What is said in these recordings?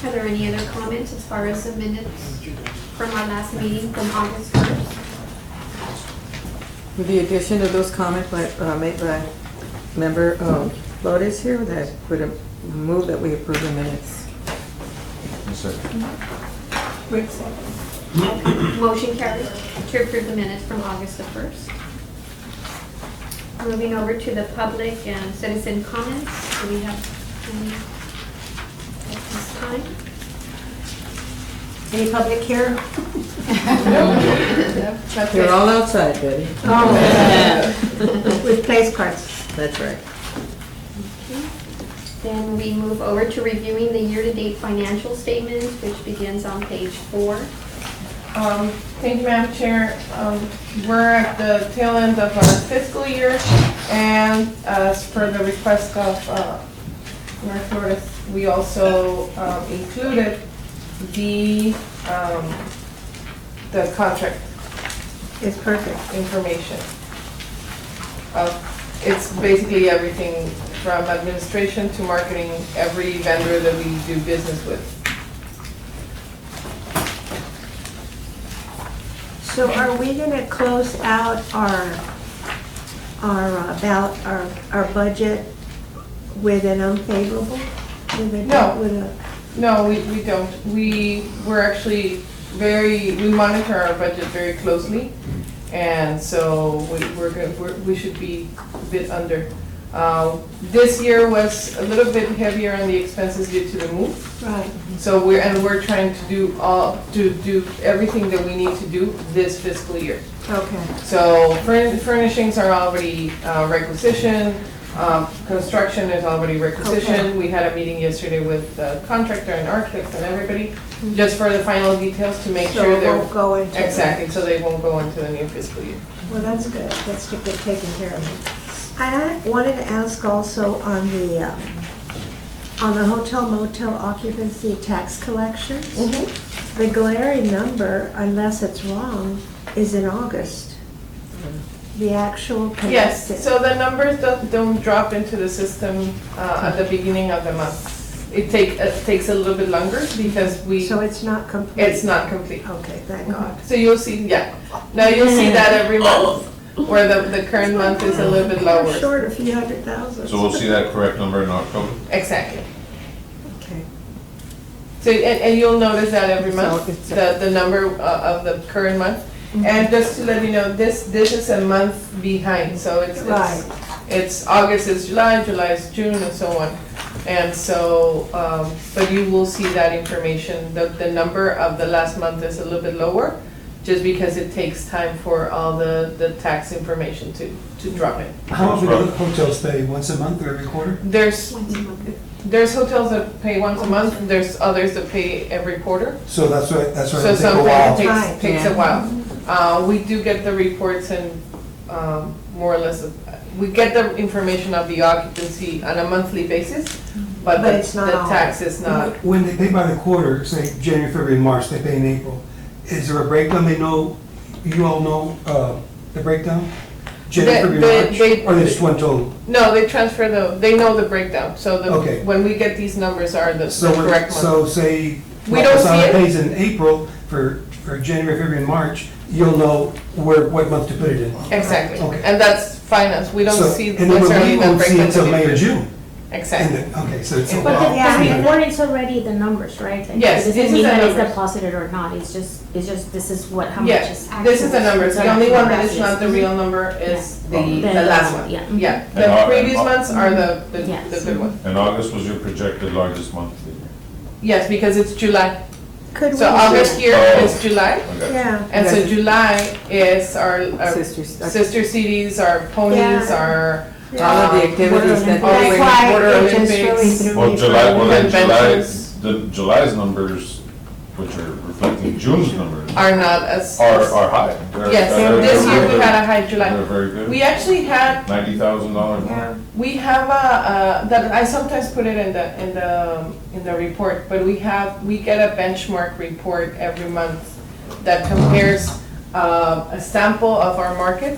Are there any other comments as far as the minutes from our last meeting from August 1st? With the addition of those comments made by member Flores here, that would move that we approve the minutes. Rick second. Motion carried to approve the minutes from August the 1st. Moving over to the public and citizen comments. Do we have any at this time? Any public here? They're all outside, Betty. Oh, with place cards. That's right. Okay. Then we move over to reviewing the year-to-date financial statements, which begins on page 4. Thank you, Madam Chair. We're at the tail end of our fiscal year, and as per the request of North Florida, we also included the contract It's perfect. information. It's basically everything from administration to marketing, every vendor that we do business with. So are we gonna close out our budget with an unfavorable? No. No, we don't. We're actually we monitor our budget very closely, and so we should be a bit under. This year was a little bit heavier on the expenses due to the move. Right. So we're trying to do everything that we need to do this fiscal year. Okay. So furnishings are already requisitioned. Construction is already requisitioned. Okay. We had a meeting yesterday with the contractor and architects and everybody, just for the final details to make So sure it they're. won't go into. Exactly, so they won't go into the new fiscal year. Well, that's good. That's to get taken care of. I wanted to ask also on the hotel motel occupancy tax collections. The glaring number, unless it's wrong, is in August. The actual collected. Yes, so the numbers don't drop into the system at the beginning of the month. It takes a little bit longer because So it's not complete? it's not complete. Okay, thank God. So you'll see, now you'll see that every month, where the current month is a little bit lower. Short a few $100,000. So we'll see that correct number in October? Exactly. Okay. So, and you'll notice that every So month, it's the number of the current month. And just to let you know, this is a month behind, so Right. it's August is July, July is June, and so on. And so, but you will see that information, the number of the last month is a little bit lower, just because it takes time for all the tax information to drop in. How much do the hotels pay, once a month or every quarter? There's hotels that pay once a month, there's others that pay every quarter. So that's why So it'll take a sometimes while. it Right. takes a while. We do get the reports and more or less, we get the information of the occupancy on a monthly basis, but But the it's not all. tax is not. When they pay by the quarter, say January, February, and March, they pay in April, is there a breakdown? You all know the breakdown? January, February, March? Or they just one total? No, they transfer they know the breakdown, so Okay. when we get these numbers are the correct ones. So say, We don't see it. pays in April for January, February, and March, you'll know what month to put it in. Exactly, Okay. and that's finance, we don't So- see And then necessarily we the won't see breakdown. until May or June. Exactly. Okay, so it's a But But while. the Yeah. report is already the numbers, right? Like, Yes, it this doesn't is mean the that it's numbers. deposited or not, it's just, this is what, how much Yeah, is actual. this is the numbers, the only one that is not the real number is Yeah. the last one. Yeah. Yeah, And the our- previous and our- months are the Yes. good ones. And August was your projected largest month? Yes, because it's July. Could we? So August here Oh. is July, Okay. Yeah. and so Yes. July is our Sisters. sister cities, our ponies, Yeah. our. All of the activities that All they the bring. That's why Water it just really Olympics. threw Well, me July, for a well, then loop. Conventions. July's numbers, which are reflecting June's numbers, Are not as. are high. Yes, this year we had a high July. They're very good. We actually had, $90,000 Yeah. more. we have that I sometimes put it in the report, but we get a benchmark report every month that compares a sample of our market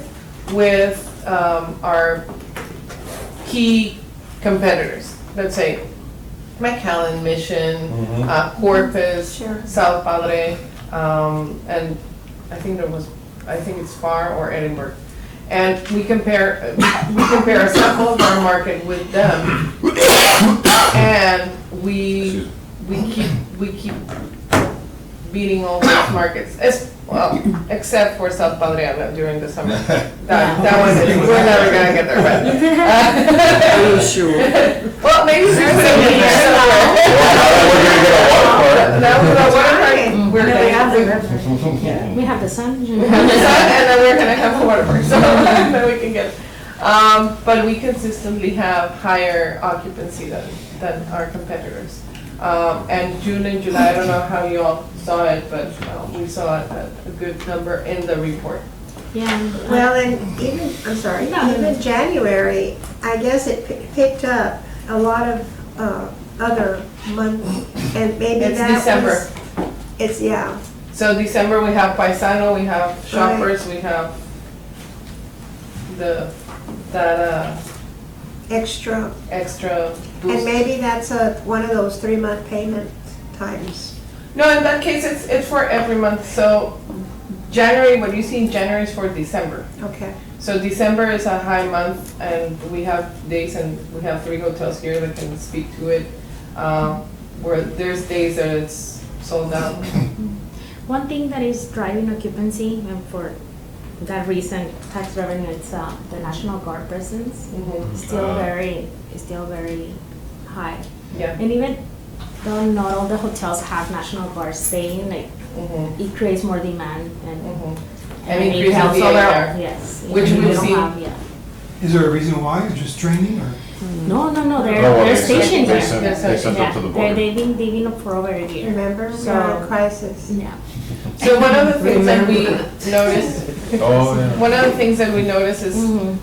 with our key competitors. Let's say McAllen, Mission, Mhm. Corpus, Sure. South Padre, and I think it's Far or Edinburgh. And we compare a sample of our market with them, and we keep beating all those markets, well, except for South Padre during the summer. That one, we're never gonna get there, but. Are you sure? Well, maybe there's Now with our water park, we're gonna have the We have the sun. sun, and then we're gonna have a water park, so then we can get. But we consistently have higher occupancy than our competitors. And June and July, I don't know how you all saw it, but we saw a good number in the report. Yeah. Well, and even, I'm sorry, No. even January, I guess it picked up a lot of other months, and maybe It's that was. December. It's, yeah, So December, we have Paisano, we have Shoppers, we have that extra. extra And boost. maybe that's one of those 3-month payment times. No, in that case, it's for every month, so January, what you see in January is for December. Okay. So December is a high month, and we have days, and we have 3 hotels here that can speak to it, where there's days that it's sold out. One thing that is driving occupancy, and for that reason, tax revenue, it's the National Guard presence. It's still very high. Yeah. And even though not all the hotels have National Guard staying, like, Mhm. it creates more demand and. Mhm. And And it increases helps the all ADR. our- Yes. Which even we've we don't seen. have, yeah. Is there a reason why? It's just training or? No, No, they're well, they're they sent- stationed they here. sent- They're They sent them to the Yeah, border. they've been up for over a year. Remember, So- we're in a crisis. Yeah. So one of the things that we noticed, Oh, yeah. one of the things that we notice is Mhm.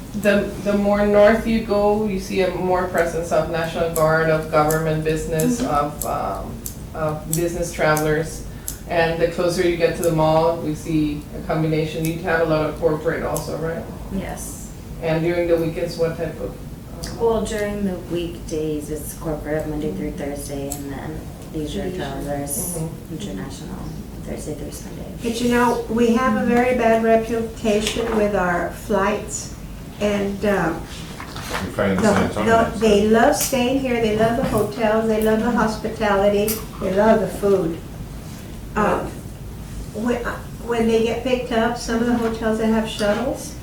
the more north you go, you see a more presence of National Guard, of government business, of business travelers. And the closer you get to the mall, we see a combination. You have a lot of corporate also, right? Yes. And during the weekends, what type of? Well, during the weekdays, it's corporate, Monday through Thursday, and then leisure travelers, international, Thursday through Sunday. But you know, we have a very bad reputation with our flights, and You find the San Antonio. they love staying here, they love the hotels, they love the hospitality, they love the food. When they get picked up, some of the hotels that have shuttles,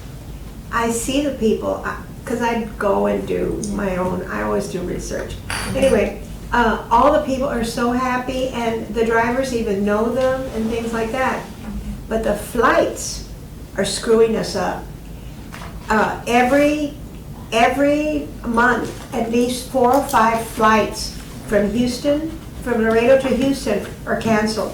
I see the people, because I go and do my own, I always do research. Anyway, all the people are so happy, and the drivers even know them and things like that. But the flights are screwing us up. Every month, at least 4 or 5 flights from Laredo to Houston are canceled.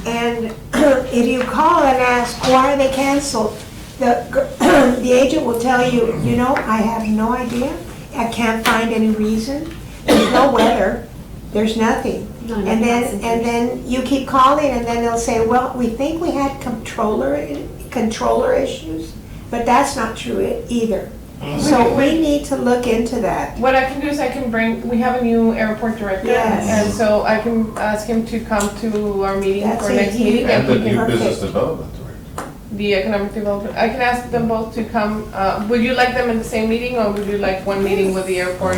And if you call and ask, why are they canceled? The agent will tell you, you know, I have no idea. I can't find any reason. There's no weather. There's nothing. And then you keep calling, and then they'll say, well, we think we had controller issues, but that's not true either. So we need to look into that. What I can do is we have a new airport director. Yes. And so I can ask him to come to our meeting That's for next easy. meeting. And the we can- new business Perfect. development director. The economic development, I can ask them both to come. Would you like them in the same meeting, or would you like one meeting with the airport?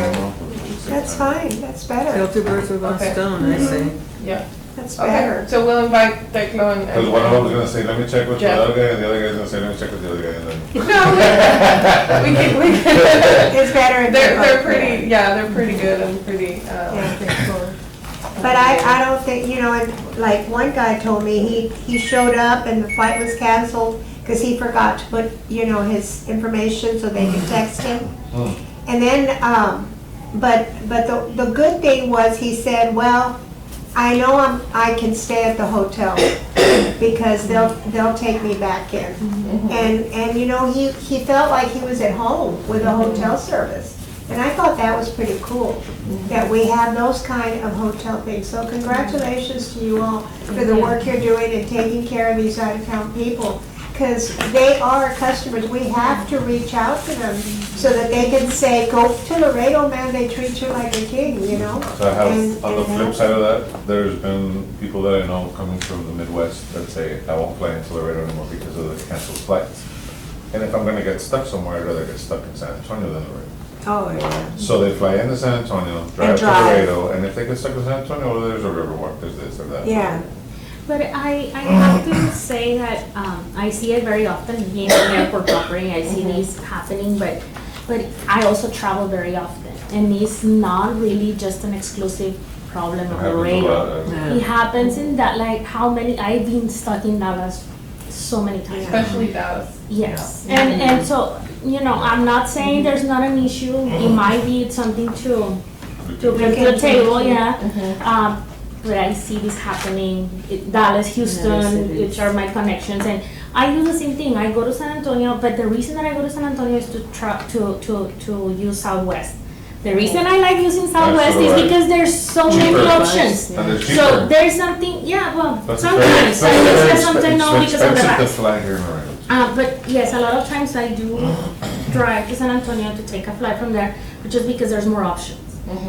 That's fine, that's Kill better, 2 birds with one Okay. stone, I say. Yeah, that's okay, better. so we'll invite Declan and. Because one of them was gonna say, let me check with the Jeff. other guy, and the other guy's gonna say, let me check with the other guy, and then. No, we can. It's better if They're both pretty, yeah, they're pretty good and pretty, Yeah, pretty cool. But I don't think, you know, and like one guy told me, he showed up and the flight was canceled because he forgot to put, you know, his information so they could text him. And then, but the good thing was, he said, well, I know I can stay at the hotel because they'll take me back in. And you know, he felt like he was at home with the hotel service. And I thought that was pretty cool, that we have those kind of hotel things. So congratulations to you all for the work you're doing and taking care of these out-of-town people. because they are customers. We have to reach out to them so that they can say, go to Laredo, man, they treat you like a king, you know? So I have, And- on the and flip side of that, there's been people that I know coming from the Midwest that say, I won't fly into Laredo anymore because of the canceled flights. And if I'm gonna get stuck somewhere, I'd rather get stuck in San Antonio than Laredo. Oh, yeah. So they fly into San Antonio, drive to drive. Laredo, and if they get stuck in San Antonio, well, there's a Riverwalk, there's this or that. Yeah, But I have to say that I see it very often being in airport operating. I see these happening, but I also travel very often, and it's not really just an exclusive problem It of happens a Laredo. lot. Yeah. It happens in that, like, how many, I've been stuck in Dallas so many times. Especially Dallas. Yes, and so, you know, I'm not saying there's not an issue. It might be something to bring to the table, yeah. But I see this happening, Dallas, Houston, which are my connections, and I do the same thing. I go to San Antonio, but the reason that I go to San Antonio is to use Southwest. The reason I like using Southwest is right. because there's so many Cheaper. options. And they're So cheaper. there's something, yeah, well, But it's sometimes, very- I it's very use sometimes no it's because of the expensive to bags. fly here in Laredo. But yes, a lot of times I do drive to San Antonio to take a flight from there, just because there's more options.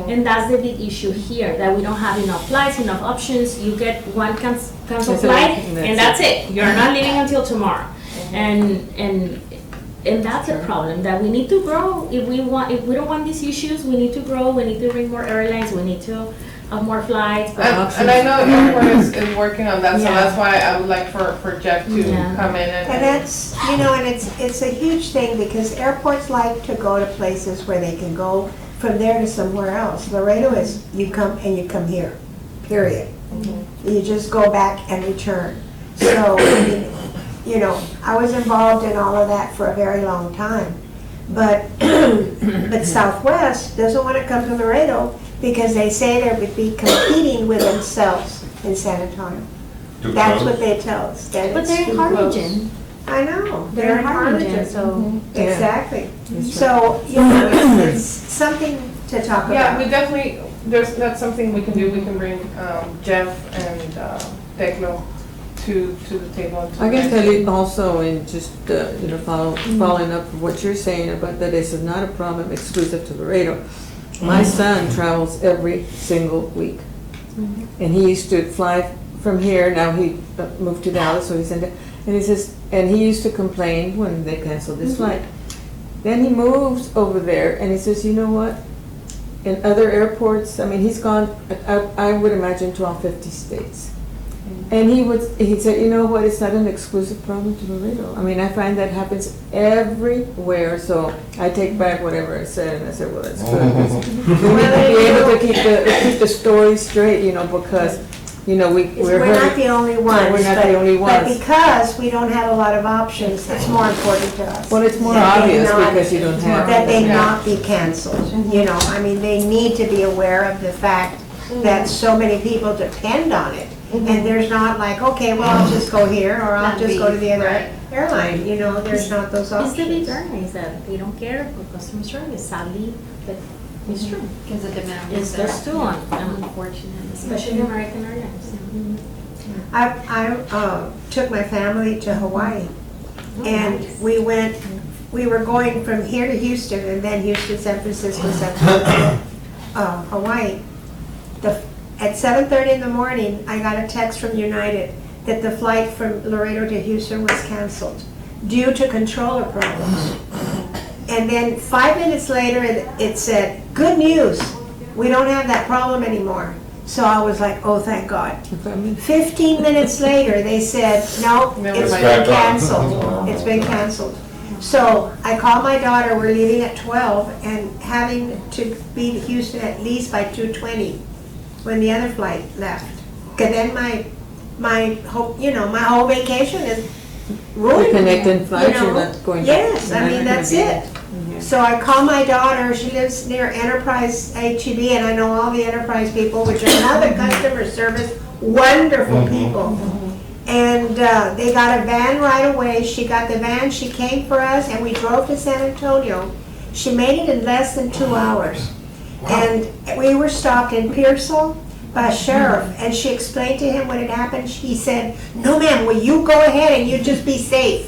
And that's the big issue here, that we don't have enough flights, enough options. You get one canceled That's it, flight, and and that's that's it. You're not leaving until tomorrow. And that's a problem, that we need to grow. If we don't want these issues, we need to grow, we need to bring more airlines, we need to have more flights. but And I know airport is working on that, so Yeah. that's why I would like for Jeff to Yeah. come in and and. that's, you know, and it's a huge thing because airports like to go to places where they can go from there to somewhere else. Laredo is, you come and you come here, period. You just go back and return. So, I mean, you know, I was involved in all of that for a very long time. But, but Southwest doesn't want to come to Laredo because they say they would be competing with themselves in San Antonio. Too That's close. what they tell us, that But it's they're in too close. Harlingen. I know, They're they're in in Harlingen, Harlingen, so. Yeah. exactly. That's So, you know, it's something to talk Yeah, we about. definitely, that's something we can do. We can bring Jeff and Declo to the table. and to I can the tell next- you also, and just, you know, following up what you're saying about that this is not a problem exclusive to Laredo. My son travels every single week. And he used to fly from here, now he moved to Dallas, so he's in, and he says, and he used to complain when they canceled his flight. Then he moves over there and he says, you know what? In other airports, I mean, he's gone, I would imagine to all 50 states. And he said, you know what, it's not an exclusive problem to Laredo. I mean, I find that happens everywhere, so I take back whatever I said, and I said, well, that's good. We need to be able to keep the story straight, you know, because, you know, we're We're not hurt. the only ones. We're not but- the only But ones. because we don't have a lot of options, it's more important to us. Well, it's more that they obvious not- because you don't have. That they Yeah. not be canceled, you know, I mean, they need to be aware of the fact that so many people depend on it. And there's not like, okay, well, I'll just go here, or I'll just go to the other Right. airline, you know, there's not those It's the big options. airlines that they don't care for customer service, sadly, but it's true. Because the demand is It's there. there's still on, unfortunately, especially American Airlines. I took my family to Hawaii, and we were going from here to Houston, and then Houston, San Francisco, San Francisco, Hawaii. At 7:30 in the morning, I got a text from United that the flight from Laredo to Houston was canceled due to controller problems. And then 5 minutes later, it said, good news, we don't have that problem anymore. So I was like, oh, thank God. 15 minutes later, they said, no, Never it's mind. been canceled. It's been canceled. So I called my daughter, we're leaving at 12 and having to be to Houston at least by 2:20 when the other flight left. Cause then my whole vacation is ruined. Connecting flights, you you're know? not going to. Yes, you're I not mean, gonna that's be- it. So I called my daughter, she lives near Enterprise HEB, and I know all the Enterprise people, which are another customer service, wonderful people. And they got a van right away, she got the van, she came for us, and we drove to San Antonio. She made it in less than 2 hours. And we were stopped in Pearsall, sheriff, and she explained to him what had happened. He said, "No, ma'am, will you go ahead and you just be safe?"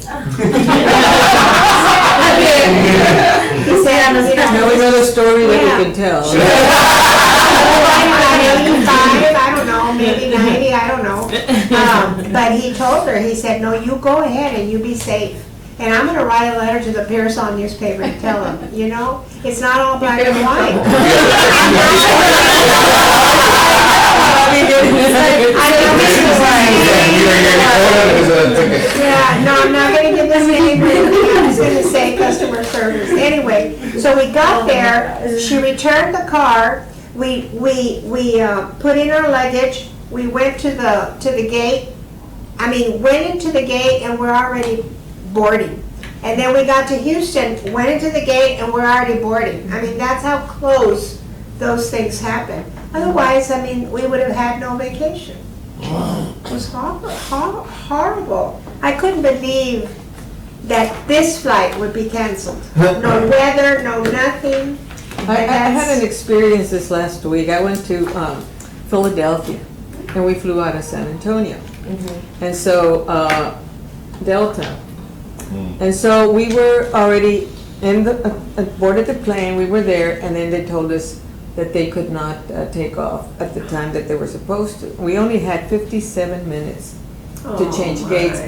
He said, Now we know the story that we can tell. about 85, I don't know, maybe 90, I don't know. But he told her, he said, "No, you go ahead and you be safe. And I'm gonna write a letter to the Pearson newspaper and tell them, you know, it's not all black and white." Yeah, no, I'm not gonna give this name, I'm just gonna say customer service. Anyway, so we got there, she returned the car, we put in our luggage, we went to the gate, went into the gate and we're already boarding. And then we got to Houston, went into the gate and we're already boarding. That's how close those things happen. Otherwise, we would have had no vacation. It was horrible. I couldn't believe that this flight would be canceled. No weather, no nothing. I had an experience this last week. I went to Philadelphia, and we flew out of San Antonio. And so, Delta. And so we were already boarded the plane, we were there, and then they told us that they could not take off at the time that they were supposed to. We only had 57 minutes to change gates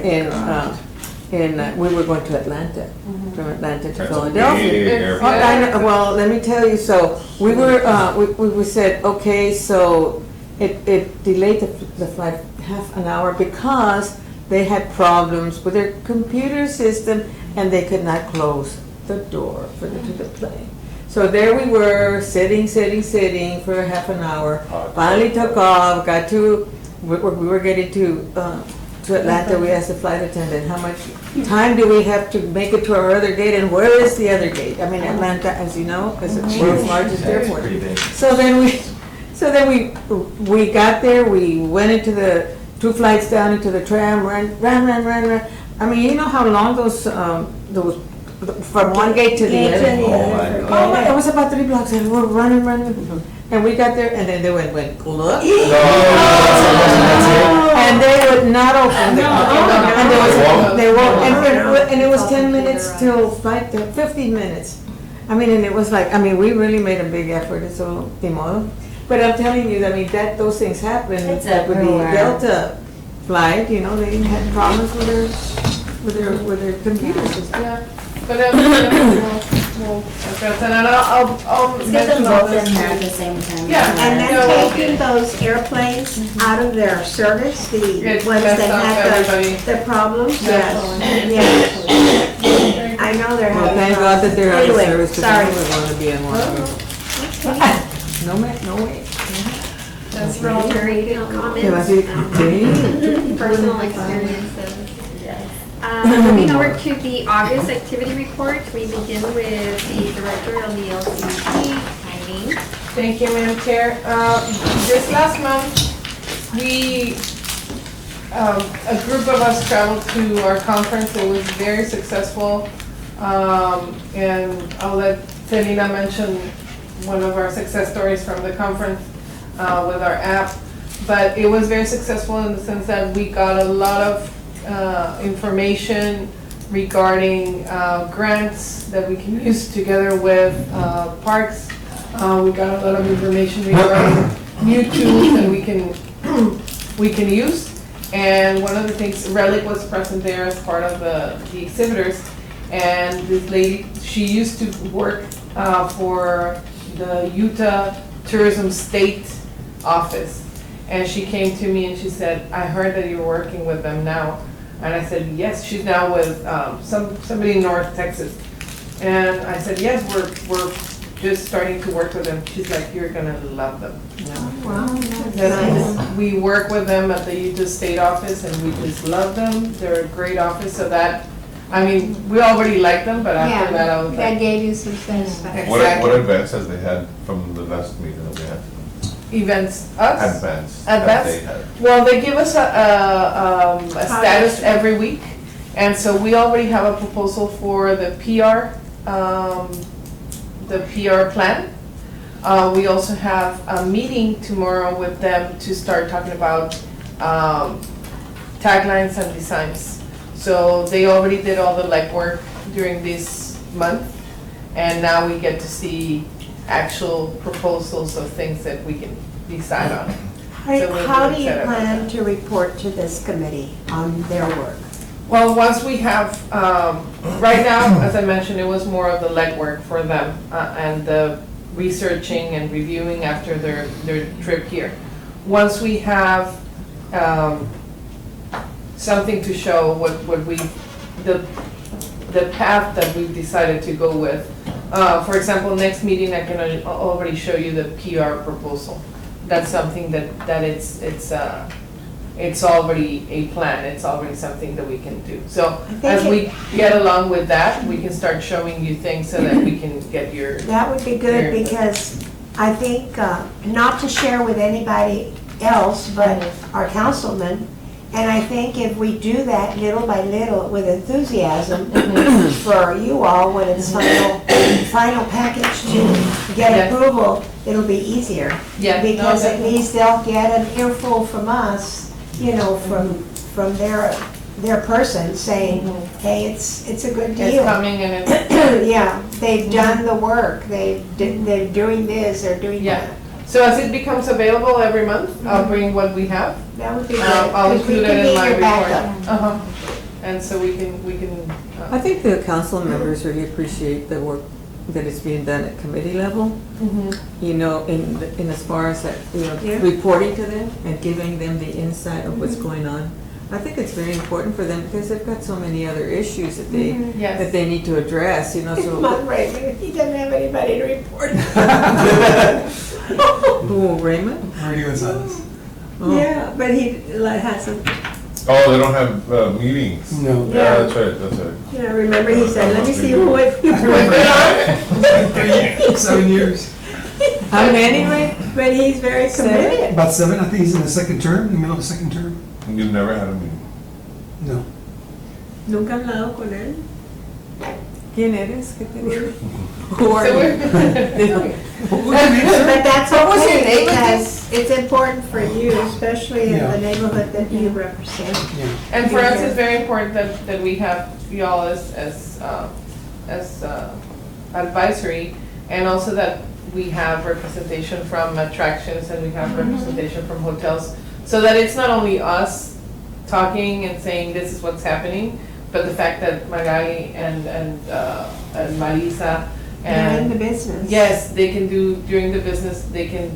we were going to Atlanta, from Atlanta to Philadelphia. Well, let me tell you, so we were, we said, okay, so it delayed the flight half an hour because they had problems with their computer system and they could not close the door to the plane. So there we were, sitting for half an hour. Finally took off, we were getting to Atlanta. We asked the flight attendant, how much time do we have to make it to our other gate, and where is the other gate? Atlanta, as you know, is the world's largest airport. So then we got there, we went into the 2 flights down into the tram, ran. You know how long those from one gate to the other? It was about 3 blocks, and we were running. And we got there, and then they went, look. And they would not open the door. And it was 10 minutes till flight, 15 minutes. And it was like, we really made a big effort, so, de modo. But I'm telling you, those things happen. It's with the everywhere. Delta flight, they had problems with their computer system. Yeah, but we'll address that, and I'll Let's get them mention all both this. in here at the same time. Yeah. And Yeah, then well, taking those airplanes out of their service, the It ones messed that up had everybody. the problems, yes. I know they're Well, having. thank God that they're out of Anyway, service, because sorry. I would want to be in one. No way. That's very good comments. Que va a decir, sí. Personal experiences. Moving over to the August activity report, we begin with the director of the LCP, Eileen. Thank you, Madam Chair. This last month, a group of us traveled to our conference. It was very successful. And I'll let Selena mention one of our success stories from the conference with our app. But it was very successful in the sense that we got a lot of information regarding grants that we can use together with parks. We got a lot of information regarding new tools that we can use. And one of the things, Relic was present there as part of the exhibitors. And this lady, she used to work for the Utah Tourism State Office. And she came to me and she said, I heard that you're working with them now. And I said, yes, she's now with somebody in North Texas. And I said, yes, we're just starting to work with them. She's like, you're gonna love them. Wow. We work with them at the Utah State Office and we just love them. They're a great office, so that, we already like them, but after that I was That like, gave you some satisfaction. What advance has they had from the last meeting that we had? events, us? Advance. Advance? Have they had? Well, they give us a status every week, and so we already have a proposal for the PR plan. We also have a meeting tomorrow with them to start talking about taglines and designs. So they already did all the legwork during this month, and now we get to see actual proposals of things that we can decide on. So we're How do you excited about plan that. to report to this committee on their work? Well, once we have, right now, as I mentioned, it was more of the legwork for them and the researching and reviewing after their trip here. Once we have something to show what we, the path that we've decided to go with. For example, next meeting, I can already show you the PR proposal. That's something that it's already a plan, it's already something that we can do. So as we get along with that, we can start showing you things so that we can get your. That would be good, your- because I think, not to share with anybody else but our councilman, and I think if we do that little by little with enthusiasm for you all, when it's final package to get Yes. approval, it'll be easier. Yeah, no, Because at definitely. least they'll get an earful from us, you know, from their person saying, hey, it's a good It's deal. coming and it's. Yeah, they've done the work, they're doing this, they're doing Yeah. that. So as it becomes available every month, I'll bring what we have. That would be good. I'll 'cause we include can it be in my your report. backup. Uh-huh. And so we can. I think the council members really appreciate the work that is being done at committee level, Mhm. you know, in as far as that, you know, Yeah. reporting to them and giving them the insight of what's going on. I think it's very important for them because they've got so many other issues that Yes. they need to address, you know, Come so. on, Raymond, he doesn't have anybody to report. Who, Raymond? Radio silence. Oh. Yeah, but he like has some, Oh, they don't have meetings? No. Yeah, that's right. you know, remember he said, let me see who it. 7 years. How many, Ray? But he's very committed. About 7, I think he's in the second term, in the middle of the second term. You've never had a meeting? No. Nunca han hablado con él. ¿Quién eres? ¿Qué te digo? Who are So you? we're. But that's What was your okay, name because it's important for you, especially in Yeah. the neighborhood that you represent. Yeah. And for us, it's very important that we have y'all as advisory, and also that we have representation from attractions and we have representation from hotels, so that it's not only us talking and saying this is what's happening, but the fact that Magali and Marisa They're in the and, business. yes, they can do, during the business, they can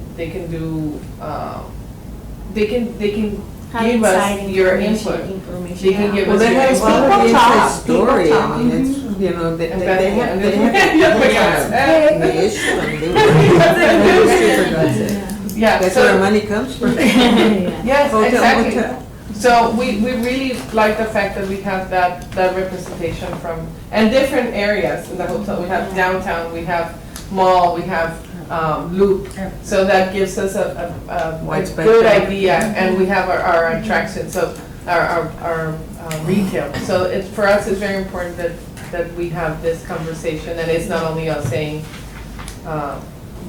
do, they can give us your input. They can give Well, us they your have input. all the People talk, inside story, people I mean, it's, you know, they And have, Bethany, they have the issue, I mean, they for God's sake. Yeah, That's where our so, money comes from. yes, Hotel, exactly. motel. So we really like the fact that we have that representation from, and different areas in the hotel. We have downtown, we have mall, we have loop. So that gives us a Wide good spectrum. idea, and we have our attractions, so our retail. So it's, for us, it's very important that we have this conversation, and it's not only us saying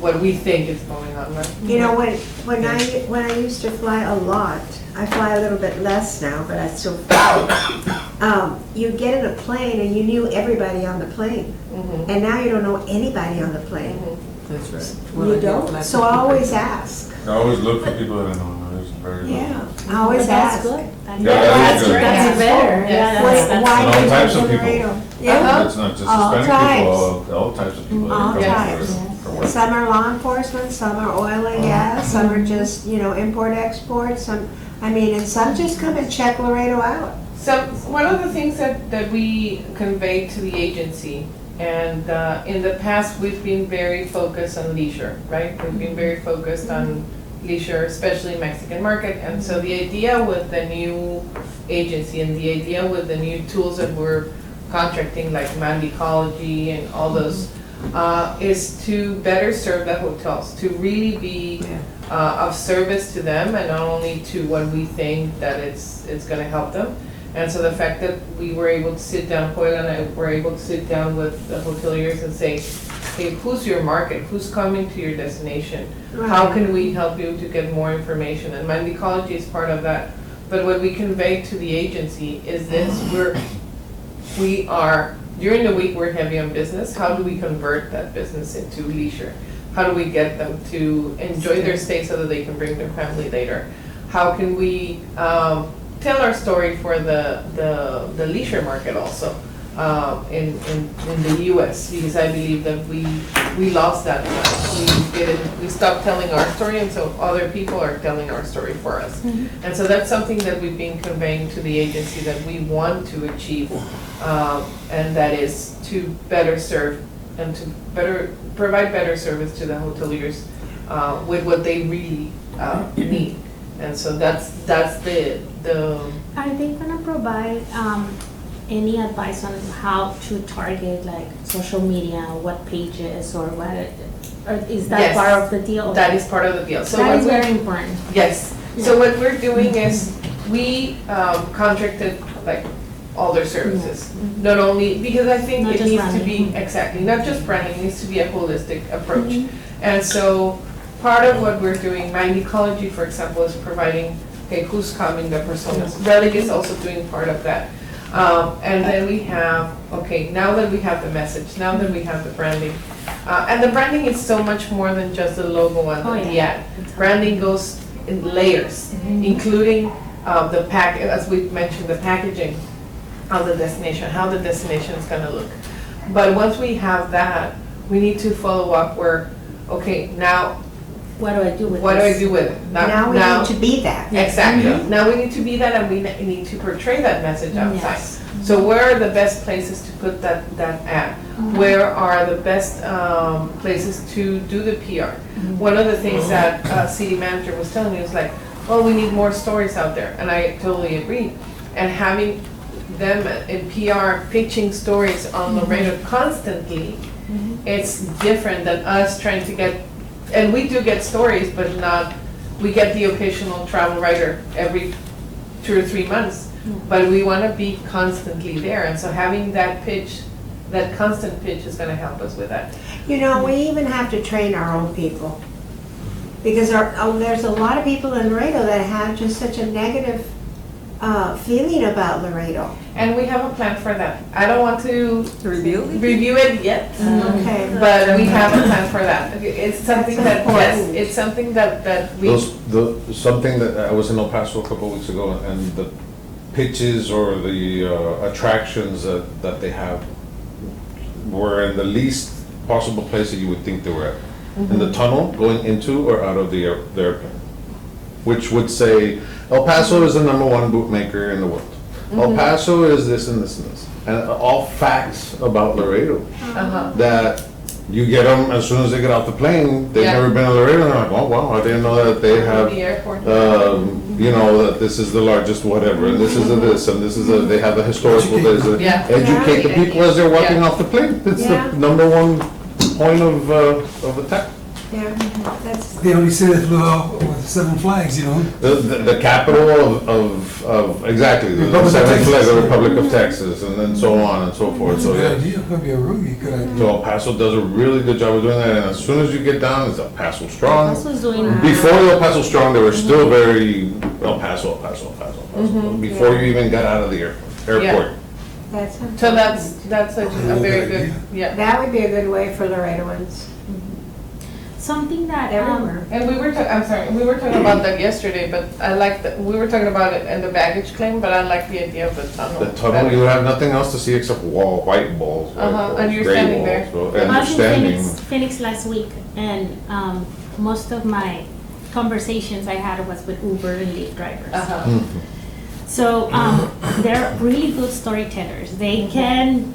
what we think is going on, right? You know, when I used to fly a lot, I fly a little bit less now, but I still fly. You get in a plane and you knew everybody on the plane, Mhm. and now you don't know anybody on the plane. Mhm. That's right. Well, You I don't, guess so I always ask. I always look for people that I know, there's very little. Yeah, I always That's ask. good. Yeah, that is good. That's better. Yes. Yeah, Why that's- why And all do you types of live in people. Laredo? Uh-huh. Yeah, It's not just All Hispanic people, types. all types of people All that types. come for work. some are law enforcement, some are oil and gas, some are just, you know, import export, some, I mean, and some just come and check Laredo out. So, one of the things that we convey to the agency, and in the past, we've been very focused on leisure, right? We've been very focused on leisure, especially Mexican market, and so the idea with the new agency and the idea with the new tools that we're contracting, like Ecology and all those, is to better serve the hotels, to really be of service to them, and not only to what we think that it's gonna help them. And so the fact that we were able to sit down, Joel and I were able to sit down with the hoteliers and say, hey, who's your market? Who's coming to your destination? How can we help you to get more information? And mind ecology is part of that. But what we convey to the agency is this: we are during the week we're heavy on business. How do we convert that business into leisure? How do we get them to enjoy their stay so that they can bring their family later? How can we tell our story for the leisure market also in the U.S. because I believe that we lost that. We stopped telling our story, and so other people are telling our story for us. Mm-hmm. And so that's something that we've been conveying to the agency that we want to achieve, and that is to better serve and to provide better service to the hoteliers with what they really need. And so that's the. Are they gonna provide any advice on how to target like social media, what pages or what? Or is that Yes, part of the deal? That is part of the deal. So that is very important. Yes. Yeah. So what we're doing is we contracted like all their services, not only because I think Not it just needs to branding. be exactly not just branding. It needs to be a holistic approach, Mm-hmm. and so part of what we're doing, Mind Ecology, for example, is providing who's coming, the personas. Relic is also doing part of that. And then we have, now that we have the message, now that we have the branding, and the branding is so much more than just the logo and the ad. Branding goes in layers, including the as we mentioned, the packaging of the destination, how the destination is gonna look. But once we have that, we need to follow up where, now, What do I do with what do I do with it? Now we need to be that. Exactly. Mm-hmm. Now we need to be that, and we need to portray that message outside. Yes. So where are the best places to put that ad? Mm-hmm. Where are the best places to do the PR? Mm-hmm. One of the things that city manager was telling me was like, oh, we need more stories out there, and I totally agree. And having them in PR pitching stories on Laredo constantly, it's different than us trying to get. And we do get stories, but we get the occasional travel writer every 2 or 3 months. But we want to be constantly there. And so having that pitch, that constant pitch is going to help us with that. You know, we even have to train our own people. Because there's a lot of people in Laredo that have just such a negative feeling about Laredo. And we have a plan for that. I don't want to review it yet. Okay. But we have a plan for that. It's something that, important. it's something that we. Something that I was in El Paso a couple of weeks ago, and the pitches or the attractions that they have were in the least possible place that you would think they were at. In the tunnel going into or out of the airplane, which would say El Paso is the #1 bootmaker in the world. El Paso is this and this and this, and all facts about Laredo that you get them as soon as they get off the plane. They've never been to Laredo, and they're like, oh wow, I didn't know that they have, The airport. that this is the largest whatever, and this is a this, and this is a, they have a historical this. Yeah. Educate the people as they're walking off the plane. It's Yeah. the #1 point of attack. Yeah, that's, They only say that flew out with 7 flags, you know? The capital of exactly, the Republic of seventh Texas. flag, the Republic of Texas, and then so on and so forth, That's a so good yeah. idea, could be a really good idea. So El Paso does a really good job of doing that, and as soon as you get down, it's El Paso Strong. Also is doing Before El Paso Strong, they were still very El Paso, El Paso, El Paso, El Paso, before you even got out of the airport. that's. So that's a very good, That would be a good way for Laredoans. something that Everywhere. And we were talking about that yesterday, but I like that, we were talking about it in the baggage claim, but I like the idea of the tunnel. The tunnel, you have nothing else to see except white balls, And you're gray standing walls, there. and I you're was in standing. Phoenix last week, and most of my conversations I had was with Uber and Lyft drivers. So they're really good storytellers. They can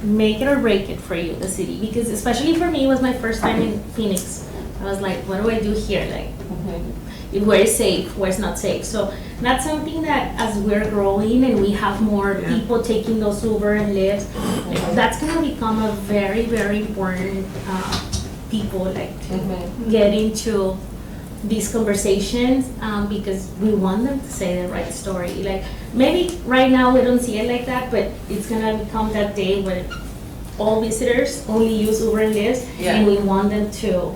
make it or break it for you, the city, because especially for me, it was my first time in Phoenix. I was like, what do I do here? Like, where is safe, where is not safe? So that's something that as we're growing and we have more people taking those Uber and Lyft, that's gonna become a very, very important people like to get into these conversations because we want them to say the right story. Like maybe right now we don't see it like that, but it's gonna become that day where all visitors only use Uber and Lyft, Yeah. and we want them to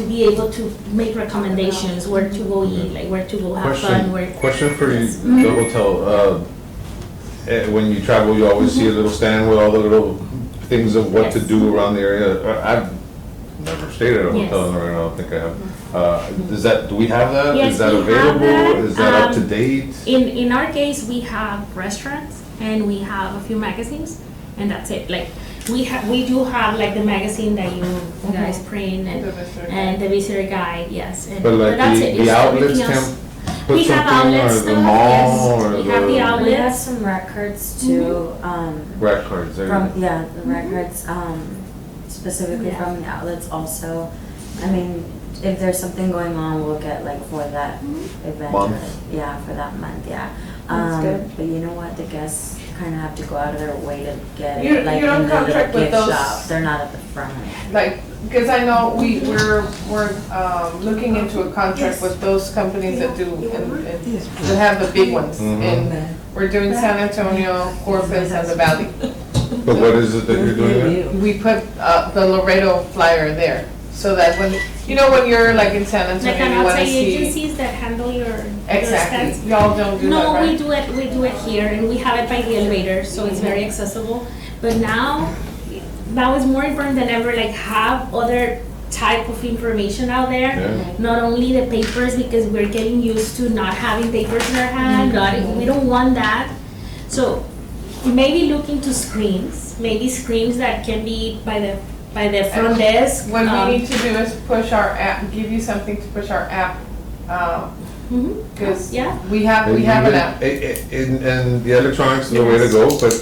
be able to make recommendations, where to go eat, like where to go have fun, where. Question for you, the hotel, when you travel, you always see a little stand with all the little things of what to Yes. do around the area. I've never stayed at a Yes. hotel in Laredo, I don't think I have. Do we have that? Yes, Is that we have available? that. Is that up to date? In our case, we have restaurants and we have a few magazines, and that's it. Like we do have like the magazine that you guys print The visitor and the visitor guide, yes. And But like that's it. the It's outlets everything else. can put We have something, or outlets the though, mall, yes. or We have the We have outlets. some records too, Rack cards, there you from, go. yeah, the records, specifically Yeah. from the outlets also. I mean, if there's something going on, we'll get like for that event. or- Month. Yeah, for that month, yeah. That's good. But you know what, the guests kinda have to go out of their way to get You- it, like you don't in the little contract with gift those- shop, they're not at the front. Like, because I know we're looking into a contract with those companies that do, that have the big ones. Mhm. And we're doing San Antonio, Corpus, and the Valley. But what is it that you're doing? We put the Laredo flyer there, so that when you're like in San Like Antonio, an you wanna outside see. agencies that handle your Exactly, stands. y'all don't do that, No, right? we do it here, and we have it by the elevator, so it's very accessible. But now it's more important than ever, like have other type of information out there. Yeah. Not only the papers, because we're getting used to not having papers in our hand, we don't want that. So maybe look into screens, maybe screens that can be by the front desk. What we need to do is push our app, give you something to push our app, Mhm. because Yeah. we have an app. And the electronics is the way to go, but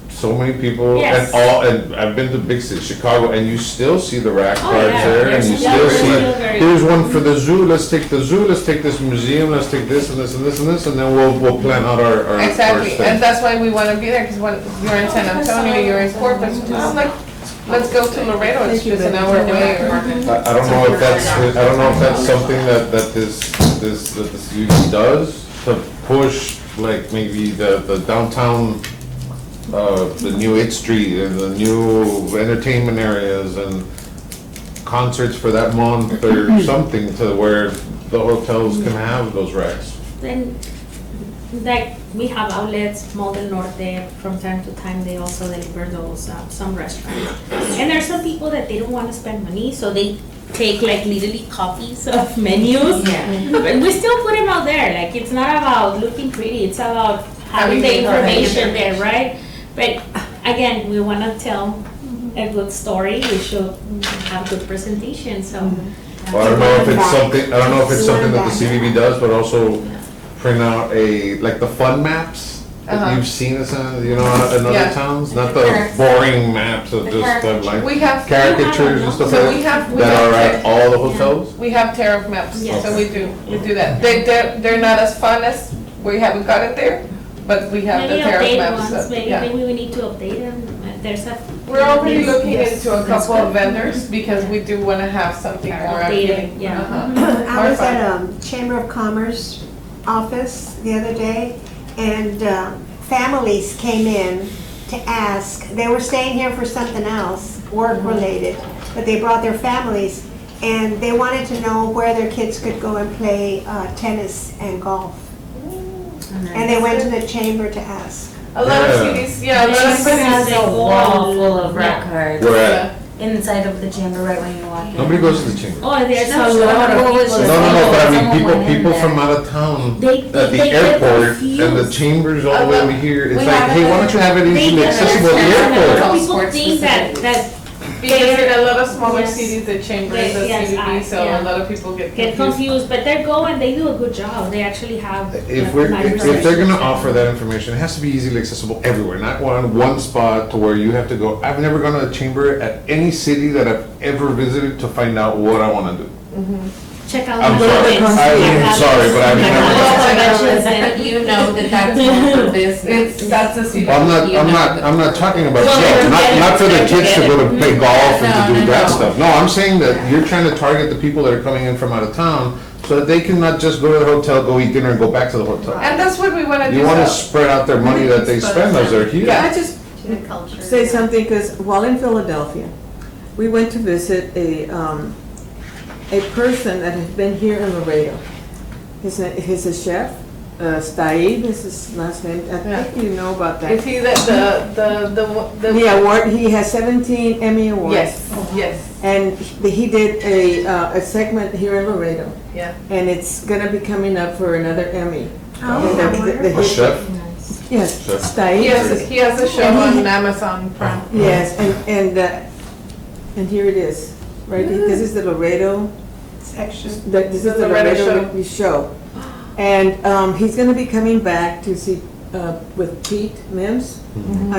so many people, Yes. and I've been to big cities, Chicago, and you still see the rack Oh, cards yeah. there, and There's you some- still there's see, still very- here's one for the zoo, let's take the zoo, let's take this museum, let's take this and this and this and this, and then we'll plan out our Exactly, first and thing. that's why we want to be there, because when you're in San Antonio, you're in Corpus, I'm like, let's go to Laredo, it's just an hour away. I don't know if that's something that the city does, to push, like, maybe the downtown, the new 8th Street and the new entertainment areas and concerts for that month or something, to where the hotels can have those racks. Then, like, we have outlets, Mall del Norte, from time to time, they also deliver those, some restaurants. And there's some people that they don't wanna spend money, so they take like literally copies of menus. But we still put them out there, like, it's not about looking pretty, it's about having the information there, right? But again, we wanna tell a good story, we should have good presentation, so. Well, I don't know if it's something that the CVB does, but also print out like the fun maps that you've seen in in other Yeah. towns, not the boring maps of just like We have, caricatures and stuff So like we have- we that have- are at all the hotels. we have tariff maps, Yes. so we do that. They're not as fun as, we haven't got it there, but we have the Maybe tariff update maps. ones, so, maybe, yeah. maybe we need to update them, there's a. We're already Yes. looking into a couple of vendors, because we do want to have something more Updated, appealing. yeah. Uh-huh. I was More fun. at Chamber of Commerce office the other day, and families came in to ask, they were staying here for something else, work-related, but they brought their families, and they wanted to know where their kids could go and play tennis and golf. And they went to the chamber to ask. A lot of Yeah. cities, yeah, a lot of Chamber cities. has a wall full of Yeah. records Where at? inside of the chamber right when you walk in. Nobody goes to the chamber. Oh, there's No, a sure. lot of What was people. it? No, but I mean, Someone went in people there. from out of town, They at the get airport, and the confused. chambers all the way over here, it's We like, have hey, why don't you have it They easily get accessible at the confused. airport? People Sports think that Because in a lot of smaller Yes. cities, the chamber They- is a yes, CVB, so yeah. a lot of people get get confused. confused, but they go and they do a good job, they actually have. If like, nice they're gonna reservations. offer that information, it has to be easily accessible everywhere, not one spot to where you have to go. I've never gone to a chamber at any city that I've ever visited to find out what I wanna do. Check out. I'm the sorry, buildings. I'm sorry, but I've never. But you know that that's more for business. That's the CVB. Well, I'm not talking about, not for the kids to go to play golf and to do that stuff. No, I'm saying that you're trying to target the people that are coming in from out of town, so that they can not just go to the hotel, go eat dinner, and go back to the hotel. And that's what we want to do. You wanna so- spread out their money that they spend as they're here. Yeah. into the culture. say yeah. something, because while in Philadelphia, we went to visit a person that has been here in Laredo. He's a chef, Staib is his last name. I think you know about that. Is he the The award, he has 17 Emmy Awards. Yes. And he did a segment here in Laredo, Yeah. and it's gonna be coming up for another Emmy. Oh, And A chef? Yes, Chef. Staib. He has a show And he- on Amazon Prime. Yes, and here it is, right? This is the Laredo, Section. this is The the Laredo Laredo show. And he's gonna be coming back to see, with Pete Mims,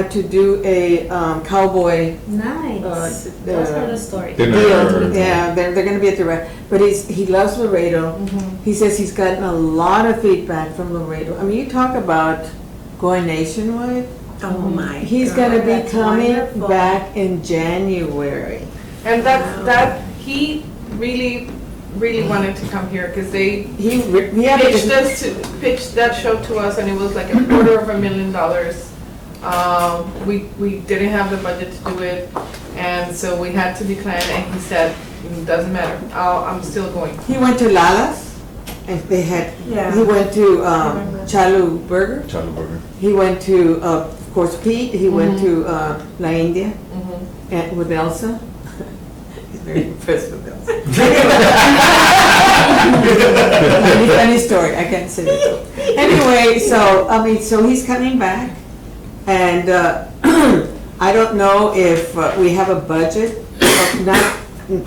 to do a cowboy Nice. Those are the stories. Dinner. deal. Yeah, they're gonna be at the but he loves Laredo. He says he's gotten a lot of feedback from Laredo. I mean, you talk about going nationwide. Oh, my. He's God, gonna be that's coming wonderful. back in January. And that he really wanted to come here because they He pitched that show to us, and it was like $250,000. We didn't have the budget to do it, and so we had to decline. And he said, "It doesn't matter. I'm still going." He went to Lala's, and they had. Yeah. He went to Chalu Burger. Charlie Burger. He went to, of course, Pete. He went to La India and with Elsa. He's very impressed with Elsa. Funny story. I can't say it. Anyway, so he's coming back, and I don't know if we have a budget, not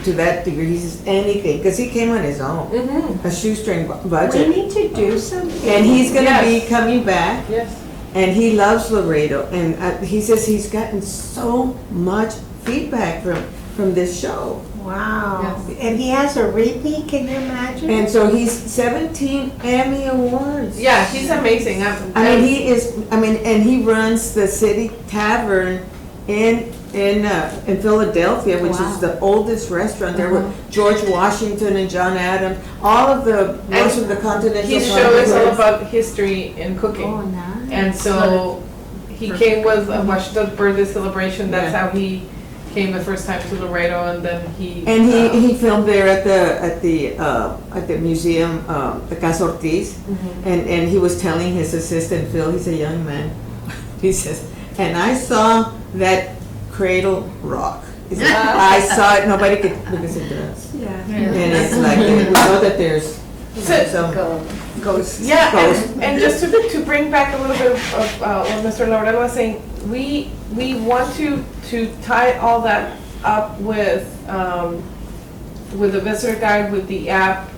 to that degree. He says anything, because he came on his own, a shoestring We budget, need to do something. and he's gonna be Yes. coming back. Yes. And he loves Laredo, and he says he's gotten so much feedback from this show. Wow. Yes. And he has a repeat, can you imagine? And so he's 17 Emmy Awards. Yeah, he's amazing. And he runs the City Tavern in Philadelphia, which is the oldest restaurant there with George Washington and John Adams, all of most of the continental. His show is all about history and cooking. Oh, nice. And so he came with a Washington birthday celebration. That's how he came the first time to Laredo, and then he. And he filmed there at the museum, the Casa Ortiz, and he was telling his assistant Phil, he's a young man, he says, and I saw that cradle rock. He said, I saw it, nobody could, because it does. Yeah. And it's like, we know that there's some ghosts. Yeah, ghosts. and just to bring back a little bit of what Mr. Laredo was saying, we want to tie all that up with the visitor guide, with the app,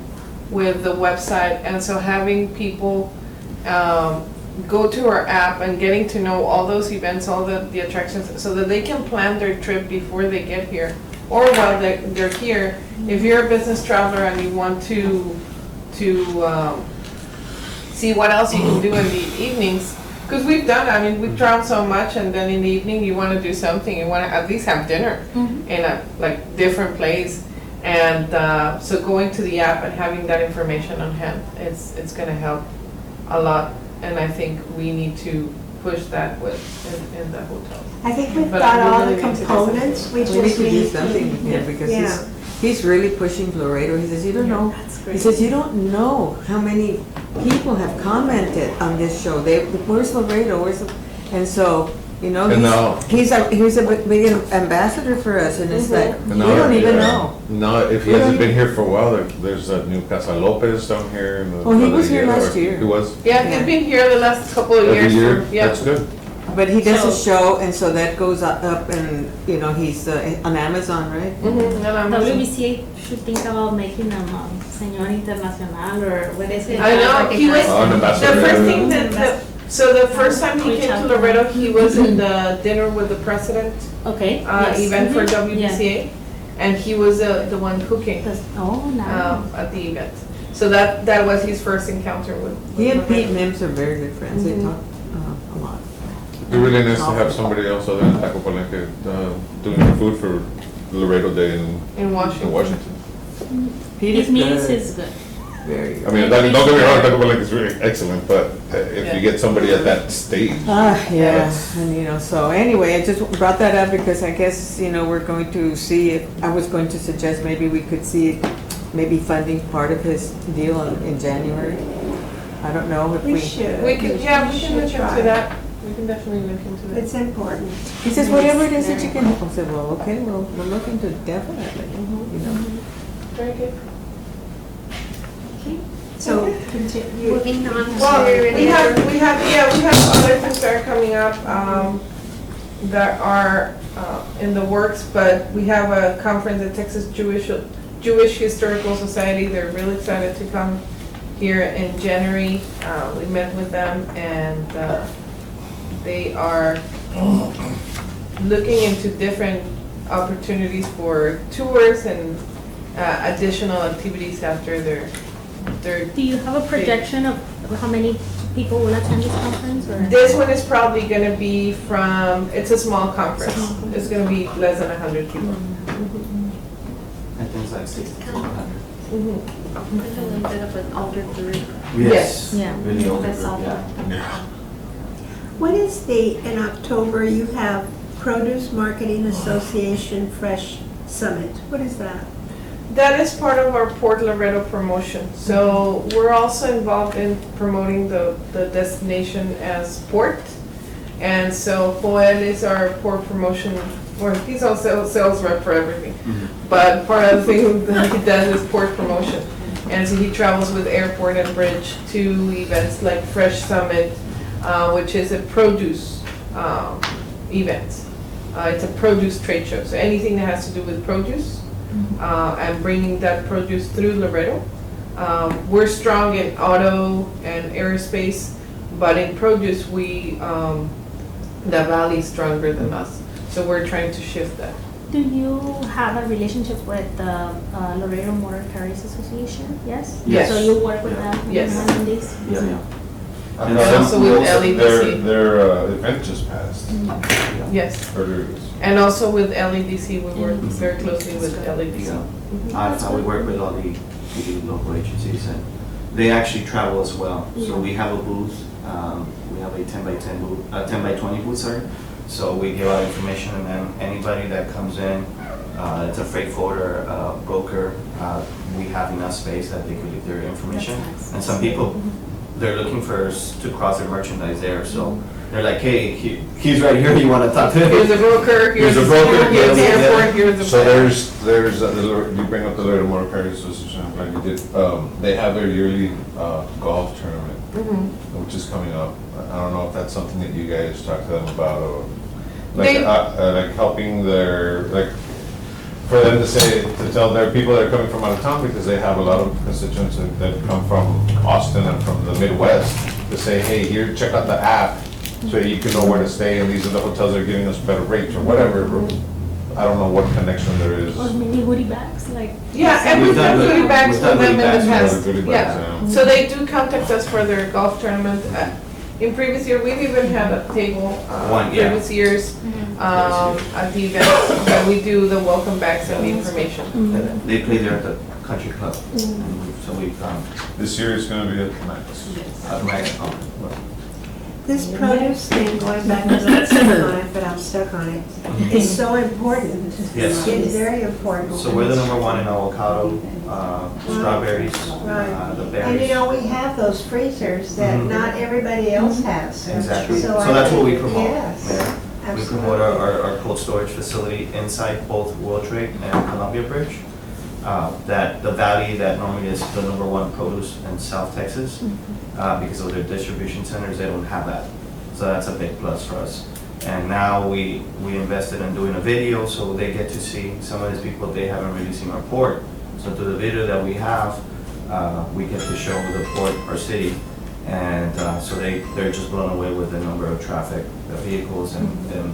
with the website, and so having people go to our app and getting to know all those events, all the attractions, so that they can plan their trip before they get here, or while they're here. If you're a business traveler and you want to see what else you can do in the evenings, because we've done, we've traveled so much, and then in the evening you want to do something, you want to at least have dinner in a different place, and so going to the app and having that information on hand, it's going to help a lot, and I think we need to push that in the hotels. I think we've But got we all really the need to do components, we We need just to do need something to. here, because Yeah. he's really pushing Laredo. He says, you don't know, he says, you don't know how many people have commented on this show. Where's Laredo? And so, And now- he's a big ambassador for us, and it's like, we And now, don't even know. Now, if he We hasn't don't been here for a while, there's that new Casa Lopez down here. Oh, he was here last year. He was? Yeah, Yeah. he's been here the last couple of Every years. year? Yeah. That's good. But he does a So- show, and so that goes up, and, he's on Amazon, right? WBCA should think about making them Señor Internacional, or what is it? I know, he was, Oh, an the ambassador. first thing so the first time he came to Laredo, he was in the dinner with the president Okay. yes. event for Mhm. Yeah. WBCA, and he was the one cooking Oh, nice. at the event. So that was his first encounter with He and Pete Laredo. Mims are very good friends. They talk a lot. It'd be really nice to have somebody else other than Taco Palenque doing the food for Laredo Day In Washington. in Washington. Pete His is meals good. is good. very. I mean, don't get me wrong, Taco Bell is really excellent, but if you get somebody at that stage. Yeah, and so anyway, I just brought that up because I guess, we're going to see if, I was going to suggest maybe we could see maybe funding part of his deal in January. I don't know if We we. should. We can, yeah, we can look should try. into that. We can definitely look into that. It's important. He says, whatever it is that you can help. I said, well, okay, we'll look into it definitely, Very good. So continue. Moving on to. Well, we have the- other things that are coming up, that are, in the works, but we have a conference at Texas Jewish Historical Society. They're really excited to come here in January. We met with them and, they are looking into different opportunities for tours and, additional activities after their Do you have a projection of how many people will attend this conference, or? This one is probably gonna be it's a small conference. It's gonna be less than 100 people. I think it's like 60 to 100. It's a little bit of an older group. Yes. Yeah. Really older That's group, all. yeah. What is in October, you have Produce Marketing Association Fresh Summit. What is that? That is part of our Port Laredo promotion. So we're also involved in promoting the destination as port. And so Joel is our port promotion, or he's also sales rep for everything. But part of the thing that he does is port promotion. And so he travels with airport and bridge to events like Fresh Summit, which is a produce event. It's a produce trade show. So anything that has to do with produce, and bringing that produce through Laredo. We're strong in auto and aerospace, but in produce, the valley's stronger than us. So we're trying to shift that. Do you have a relationship with the Laredo Motor Carriers Association? Yes? Yes. So you work with them Yes. on this? Yeah. And also with LEDC. Their event just passed Yes. earlier this. And also with LEDC, we work very closely with LEDC. Yeah. We work with all the local agencies, and they actually travel as well. So we have a booth, we have a 10 by 10 booth, 10 by 20 booth, sorry. So we give out information, and then anybody that comes in, it's a freight forwarder, broker, we have enough space that they can leave their information. That's nice. And some people, they're looking for us to cross their merchandise there, so they're like, hey, he's right here, you wanna talk to him? Here's a broker, here's Here's a broker, here's the yeah. airport, here's the. So there's, you bring up the Laredo Motor Carriers Association, like you did, they have their yearly golf tournament, which is coming up. I don't know if that's something that you guys talk to them about, or like helping for them to tell their people that are coming from out of town, because they have a lot of constituents that come from Austin and from the Midwest, to say, hey, here, check out the app, so you can know where to stay, and these are the hotels that are giving us better rates, or whatever. I don't know what connection there is. Or maybe goodie bags, like? Yeah, and we've done goodie bags with them in the past. Goodie bags, Yeah, so they do contact us for their golf tournament. In previous year, we've even had a table, previous years, at the event, where we do the welcome backs and the information. They play there at the country club, so we've gone. This year is gonna be a nice. This produce thing, going back, I'm not stuck on it, but I'm stuck on it, is so important. Yes. It's very important. So we're the #1 in avocado, strawberries, Right. the And berries. we have those freezers that not everybody else has. Exactly. So I that's what we think- promote. Yes, Yeah. We absolutely. promote our cold storage facility inside both World Trade and Columbia Bridge. That the valley that normally is the #1 produce in South Texas, because of their distribution centers, they don't have that. So that's a big plus for us. And now we invested in doing a video, so they get to see some of these people, they haven't really seen our port. So through the video that we have, we get to show the port, our city. And so they're just blown away with the number of traffic, the vehicles, and then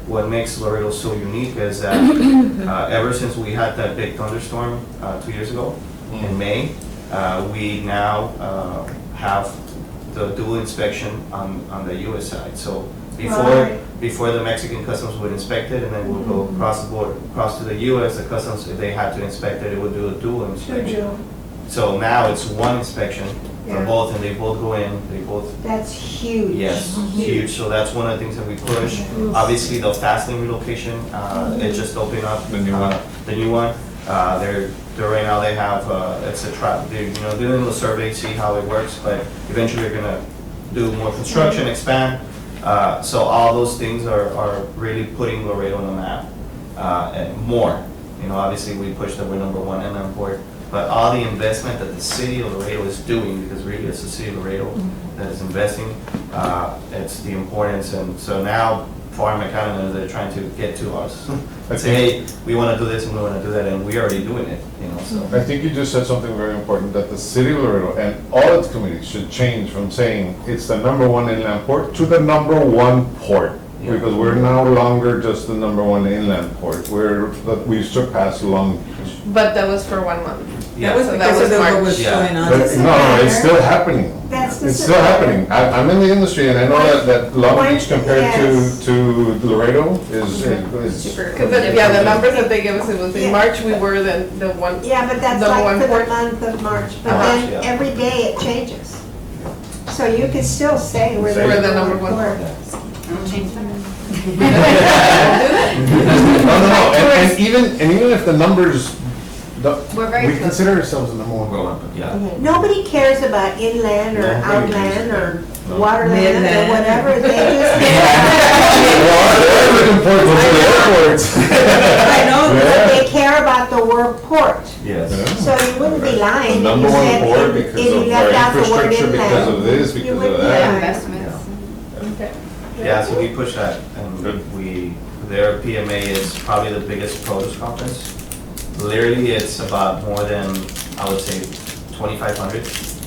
what makes Laredo so unique is that ever since we had that big thunderstorm 2 years ago in May, we now have the dual inspection on the US side. So before the Mexican customs would inspect it, and then we'll go across the border, across to the US, the customs, if they had to inspect it, it would do a dual inspection. So now it's one inspection for Yeah. both, and they both go in, they both, That's huge. yes, huge. So that's one of the things that we push. Obviously, the Fastlane relocation, it just opened up. The new one. The new one. They're right now, they have, it's a trap, they're, doing a survey, see how it works, but eventually they're gonna do more construction, expand. So all those things are really putting Laredo on the map, and more. Obviously we push that we're number one in the port, but all the investment that the city of Laredo is doing, because really it's the city of Laredo that is investing, it's the importance, and so now farm economists, they're trying to get to us. And say, hey, we want to do this and we want to do that, and we're already doing it, so. I think you just said something very important, that the city of Laredo and all its committees should change from saying it's the number one inland port to the number one port. Yeah. Because we're no longer just the number one inland port, we've surpassed Long Beach. But that was for 1 month. That was So because of what was Yeah. going on. But Doesn't no, matter. it's still happening. That's It's still happening. I'm in the industry and I know that Long Why- Beach compared yes. to Laredo is Because, the numbers that they gave us, it was Yeah. in March, we were the one. Yeah, but that's The like one for the port. month of March, but March, then yeah. every day it changes. So you can still say we're We're the the number number one one port. No, and even if the numbers, We're very we close. consider ourselves the number one going. Yeah. Nobody cares about inland or No, nobody cares. outland or No. waterland or Midland. whatever, they just. They're important to the airports. I know, but Yeah. they care about the word port. Yes. So you wouldn't be lying The if number you one said, port if because you of left our out the word infrastructure, because of inland. this, You because of wouldn't be that. lying. Investments. Yeah, so we push that, and their PMA is probably the biggest produce conference. Literally, it's about more than, I would say, 2,500 booths.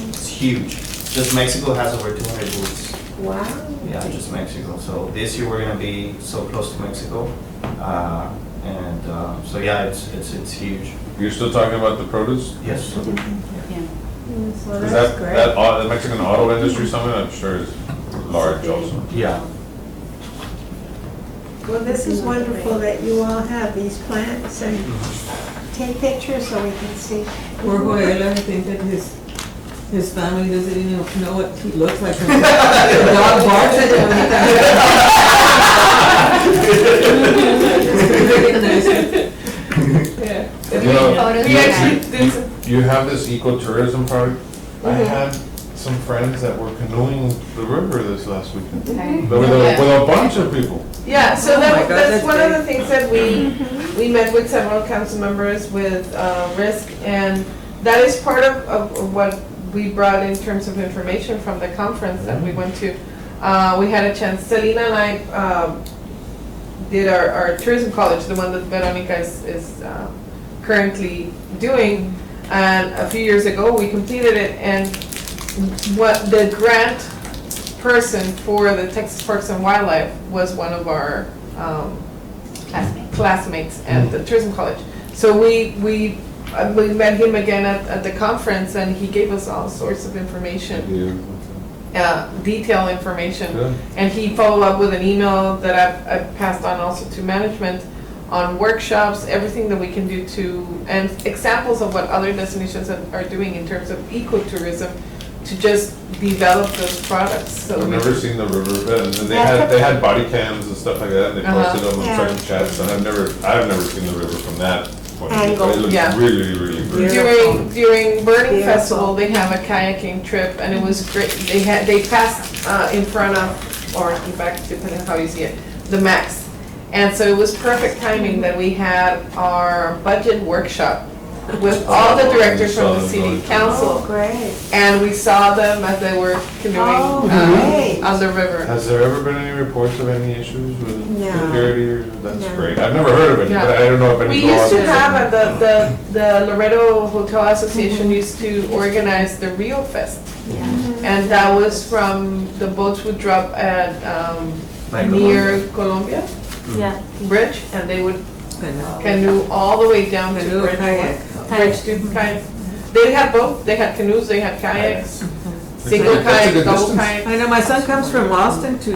It's huge. Just Mexico has over 200 booths. Wow. Yeah, just Mexico. So this year, we're gonna be so close to Mexico. So yeah, it's huge. You're still talking about the produce? Yes. So Is that's that, great. the Mexican Auto Industry Summit, I'm sure is large also. Yeah. Well, this is wonderful that you all have these plants and take pictures so we can see. Poor Joel, I think that his family doesn't even know what he looks like. The dog barks at him. Yeah. You know, Photos We of actually that. did some. You have this ecotourism part. I had some friends that were canoeing the river this last weekend. Okay. With a bunch of people. Yeah, so Oh my God, that's that's one of the great. things that we met with several council members with risk, and that is part of what we brought in terms of information from the conference that we went to. We had a chance, Selena and I did our tourism college, the one that Veronica is currently doing, and a few years ago we completed it, and what the grant person for the Texas Parks and Wildlife was one of our classmates at the tourism college. So we met him again at the conference, and he gave us all sorts of information, detailed information. Good. And he followed up with an email that I've passed on also to management on workshops, everything that we can do and examples of what other destinations are doing in terms of ecotourism to just develop those products. So I've never seen the riverbed, and they had body cams and stuff like that, and they posted them on Yeah. certain chats, and I've never seen the river from that point of view. Angle. It looks Yeah. really, really great. During Burning Beautiful. Festival, they have a kayaking trip, and it was great. They passed in front of, or in back, depending on how you see it, the Max. And so it was perfect timing that we had our budget workshop with all the directors from the city Oh, council. great. And we saw them as they were canoeing Oh, great. on the river. Has there ever been any reports of any issues with No. security? That's No. great. I've never heard of it, Yeah. but I don't know if any. We go used on to this. have, the Laredo Hotel Association used to organize the Rio Fest. And that was from, the boats would drop at, Like near Colombia Yeah. Bridge, and they would Canoe. canoe all the way down to Canoe, Bridge. kayak. Bridge to kayak. They had both, they had canoes, they had kayaks. single That's a kayak, good double distance. kayak. I know my son comes from Austin to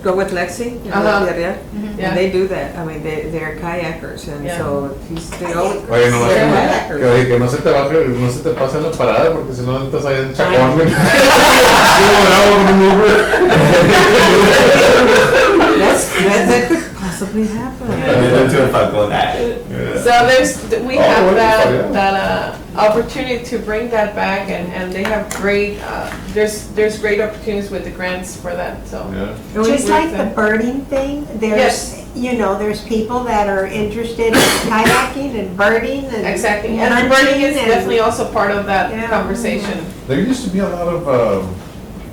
go with Lexi, you know, Uh-huh. yeah, Yeah. and they do that. I mean, they're kayakers, and Yeah. so they always. Oye, no, they're Yeah. que, kayakers. oye, que no se te baje, no se te pase en la parada, porque si no estás ahí en Chacón. That could possibly happen. To a Falcon. So we Oh, have wonderful, yeah. that opportunity to bring that back, and they have great, there's great opportunities with the grants for that, so. Yeah. Just we- like the birding thing, there's, there's people that are interested in kayaking and birding and. Exactly, and birding is hunting and- definitely also part of that Yeah. conversation. There used to be a lot of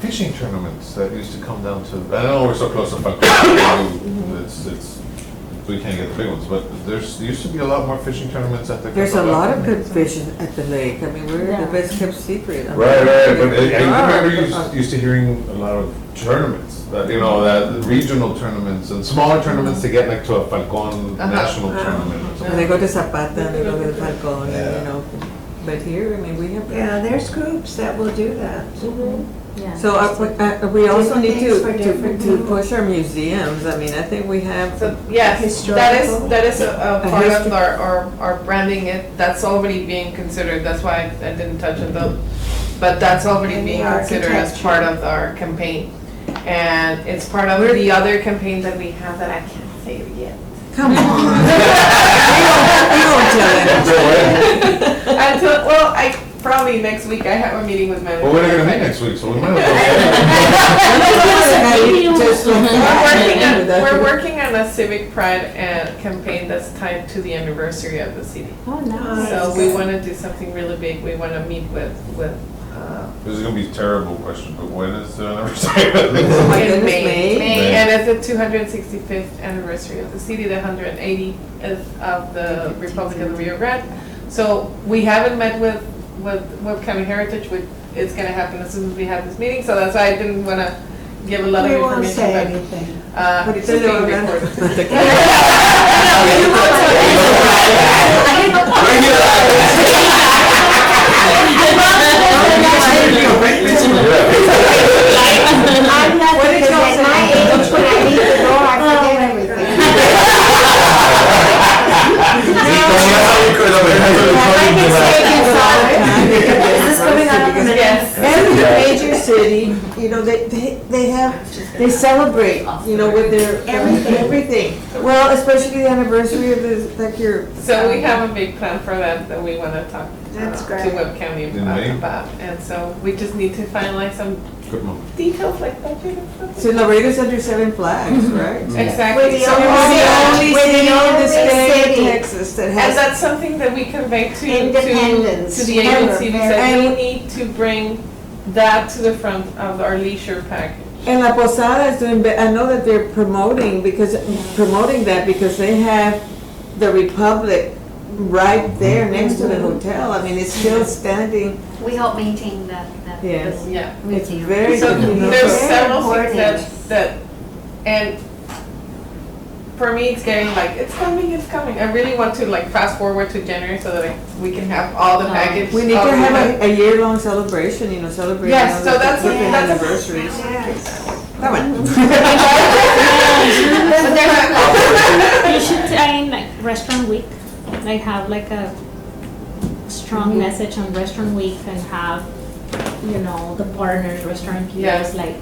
fishing tournaments that used to come down to, I know we're so close to Falcon, we can't get the big ones, but there used to be a lot more fishing tournaments at the. There's a lot of good fishing at the lake. I mean, we're Yeah. the best kept secret. I mean, Right, but I remember Yeah. used to hearing a lot of tournaments, that, that regional tournaments and smaller tournaments to get like to a Falcon Uh-huh. national tournament. or something. And they go to Zapata, and they go to Falcon, Yeah. and, but here, I mean, we have. Yeah, there's groups that will do that. Yeah. So we also Different need things for different to people. push our museums. I mean, I think we have. So, yes, Historical. that is a part of history. our branding, that's already being considered, that's why I didn't touch on them. But that's already And the being considered as architecture. part of our campaign. And it's part of the other campaign that we have that I can't say it yet. Come on. You don't tell them. Well, probably next week, I have a meeting with management. Well, we're not gonna meet next week, so we might as well. We're working on a civic pride campaign that's tied to the anniversary of the city. Oh, nice. So we want to do something really big. We want to meet with This is gonna be a terrible question, but when is the anniversary? Oh my in goodness, May. May. And it's the 265th anniversary of the city, the 180th of the Republic of the Rio Grande. So we haven't met with Webb County Heritage, it's gonna happen as soon as we have this meeting, so that's why I didn't wanna give a lot of We won't information. say but, anything. It's being recorded. I'm not, because at my age, when I leave the door, I forget everything. Is this coming out of the minutes? Every major city, they celebrate, with their everything. Well, especially the anniversary of the, So we have a big plan for that we wanna talk That's to great. Webb County In May? about. And so we just need to finalize some Good one. details like budget and stuff. So Laredo's under 7 flags, right? Exactly. We're the So only- We're the only We're the city in the only state city. of Texas that And has. that's something that we convey to Independence. the agencies, that we And- need to bring that to the front of our leisure package. And La Posada is doing, I know that they're promoting that because they have the Republic right there next to the hotel. I mean, it's still standing. We help maintain that. Yes. Yeah. It's museum. very So good. there's Very several things important. that, and for me, it's getting like, it's coming. I really want to like fast forward to January so that we can have all the package. We need to have a year-long celebration, celebrating Yes, all so the that's- different that's- anniversaries. Yes. Come on. You should try in like Restaurant Week, like have like a strong message on Restaurant Week and have, the partners, restaurant peers, like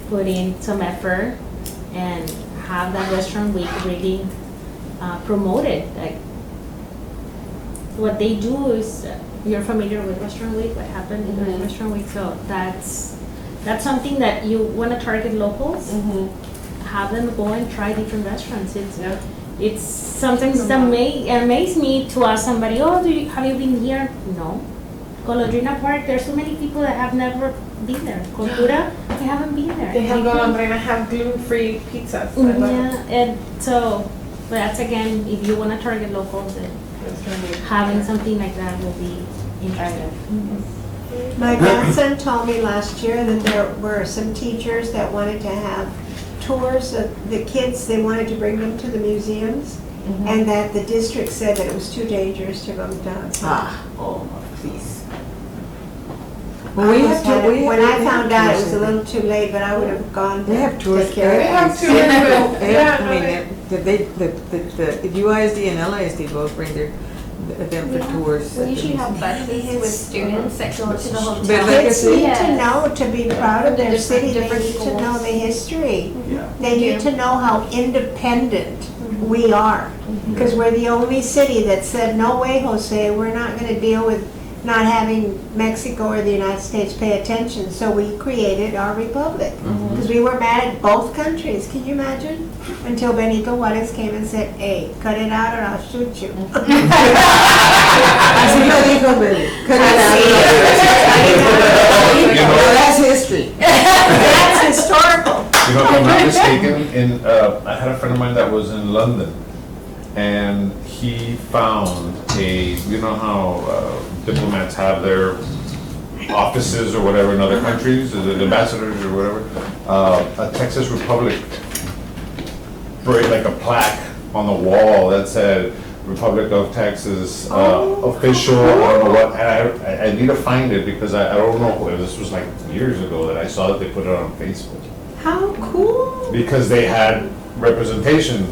put in some effort and have that Restaurant Week really promoted. Like what they do is, you're familiar with Restaurant Week, what happened in Restaurant Week, so that's something that you want to target locals. Have them go and try different restaurants. It's sometimes amaze me to ask somebody, have you been here? No. Golondrina Park, there's so many people that have never been there. Cultura, they haven't been there. They have Golondrina, have gluten-free pizzas. I love it. Yeah, and so, but that's again, if you want to target locals, then having something like that will be interesting. My grandson told me last year that there were some teachers that wanted to have tours of the kids, they wanted to bring them to the museums, and that the district said that it was too dangerous to go down. Oh, please. Well, we have to- we When have- I found out, it was a little too late, but I would have gone They have to tours. take care of They it. have to, but, They yeah, have- I no, mean, the UISD and LISD both bring them for tours. We usually have buses with students that go to the hotel. But like I Kids said- need to know, to be proud of their Different- city, they different need to know schools. the history. Yeah. They need to know how independent we are. Because we're the only city that said, no way, Jose, we're not gonna deal with not having Mexico or the United States pay attention. So we created our republic. Because we were mad at both countries, can you imagine? Until Benito Juarez came and said, hey, cut it out or I'll shoot you. Así lo dijo Billy. Cut it out. Well, that's history. That's historical. You know, if I'm not mistaken, I had a friend of mine that was in London, and he found you know how diplomats have their offices or whatever in other countries, the ambassadors or whatever, a Texas Republic, like a plaque on the wall that said Republic of Texas official, I don't know what, and I need to find it because I don't know, this was like years ago that I saw that they put it on Facebook. How cool. Because they had representation,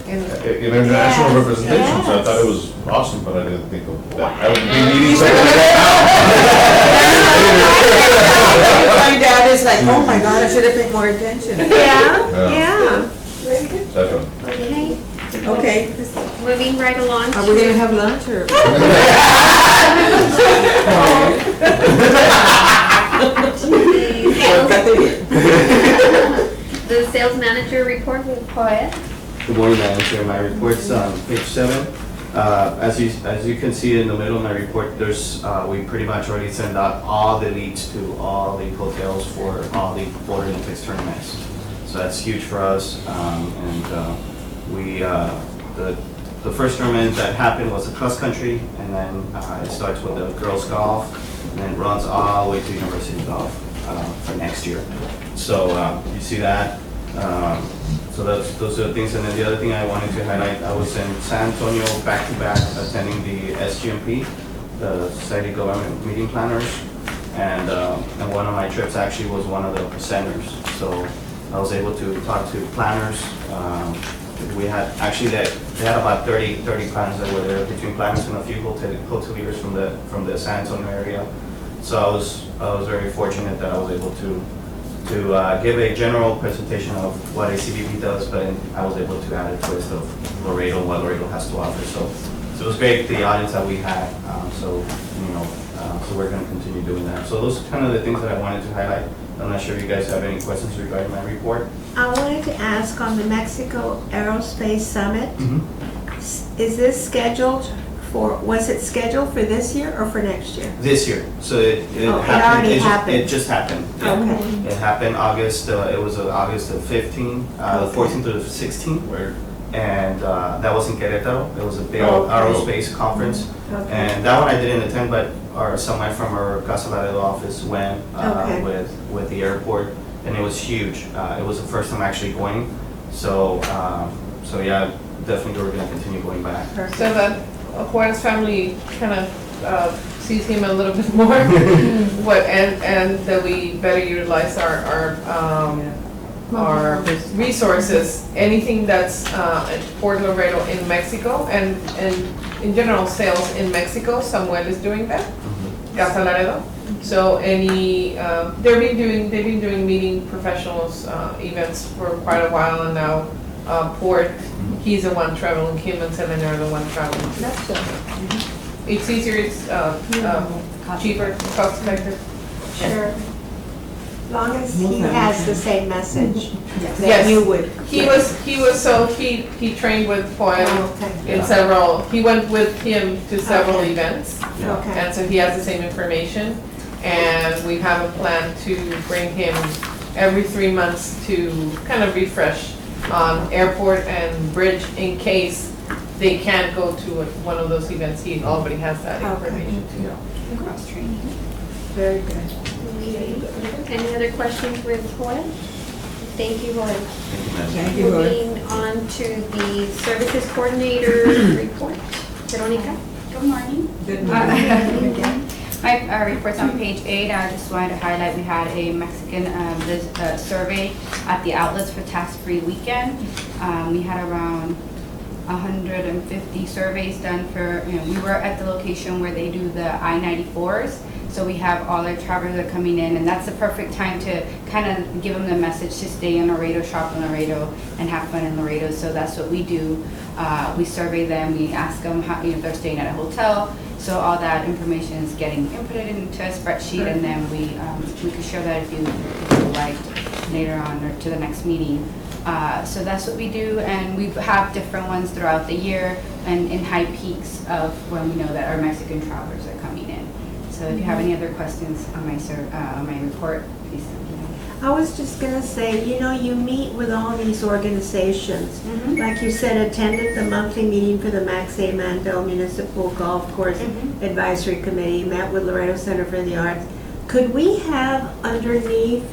international Yes, representation, so I thought it yes. was awesome, but I didn't think of that. I would be needing something like Find out, it's like, oh my God, I should have paid more attention. Yeah, Yeah. yeah. that one. Okay, Okay, moving right along. are we gonna have lunch or? The sales manager report with Poet. Good morning, Madam Chair. My report's on page 7. As you can see in the middle of my report, we pretty much already sent out all the leads to all the hotels for all the Border Olympics tournaments. So that's huge for us. The first tournament that happened was the cross country, and then it starts with the girls golf, and then runs all the way to university golf for next year. So you see that. So those are the things. And then the other thing I wanted to highlight, I was in San Antonio back-to-back attending the SGMP, the Society Government Meeting Planners. And one of my trips actually was one of the presenters. So I was able to talk to planners. We had, actually they had about 30 planners that were there, between planners and a few hoteliers from the San Antonio area. So I was very fortunate that I was able to give a general presentation of what ACBP does, but I was able to add a twist of Laredo, what Laredo has to offer. So it was great, the audience that we had. So we're going to continue doing that. So those are kind of the things that I wanted to highlight. I'm not sure if you guys have any questions regarding my report. I wanted to ask on the Mexico Aerospace Summit, is this scheduled was it scheduled for this year or for next year? This year. So it already happened. It just happened. Yeah. Okay. It happened August, it was August the 15th, the 14th to the 16th. And that was in Querétaro. It was a big aerospace conference. Okay. And that one I didn't attend, but someone from our Casa Laredo office went with the airport, and it was huge. It was the first time actually going. So yeah, definitely we're going to continue going back. So that Juarez family kind of sees him a little bit more. And that we better utilize our resources. Anything that's Port Laredo in Mexico and in general sales in Mexico, Samuel is doing that. Casa Laredo. So they've been doing meeting professionals events for quite a while, and now Port, he's the one traveling. Kim and Selena are the one traveling. That's good. It's easier, it's cheaper, cost effective. Sure. As long as he has the same message that Yes. you would. He trained with Poem Okay. in several, he went with him to several events. Okay. And so he has the same information. And we have a plan to bring him every 3 months to kind of refresh on airport and bridge in case they can't go to one of those events. He already has that information too. Cross training. Very good. Any other questions with Joel? Thank you, Joel. Thank you, Lord. Moving on to the services coordinator report. Veronica? Good morning. Good morning. Our our reports on page 8, I just wanted to highlight, we had a Mexican survey at the outlets for tax-free weekend. We had around 150 surveys done for, we were at the location where they do the I-94s. So we have all our travelers that are coming in, and that's the perfect time to kind of give them the message to stay in Laredo, shop in Laredo, and have fun in Laredo. So that's what we do. We survey them, we ask them how, if they're staying at a hotel. So all that information is getting inputted into a spreadsheet, and then we can share that if you would like later on or to the next meeting. So that's what we do, and we have different ones throughout the year and in high peaks of when we know that our Mexican travelers are coming in. So if you have any other questions on my report, please let me know. I was just gonna say, you meet with all these organizations. Like you said, attended the monthly meeting for the Max A. Mandel Municipal Golf Course Advisory Committee, met with Laredo Center for the Arts. Could we have underneath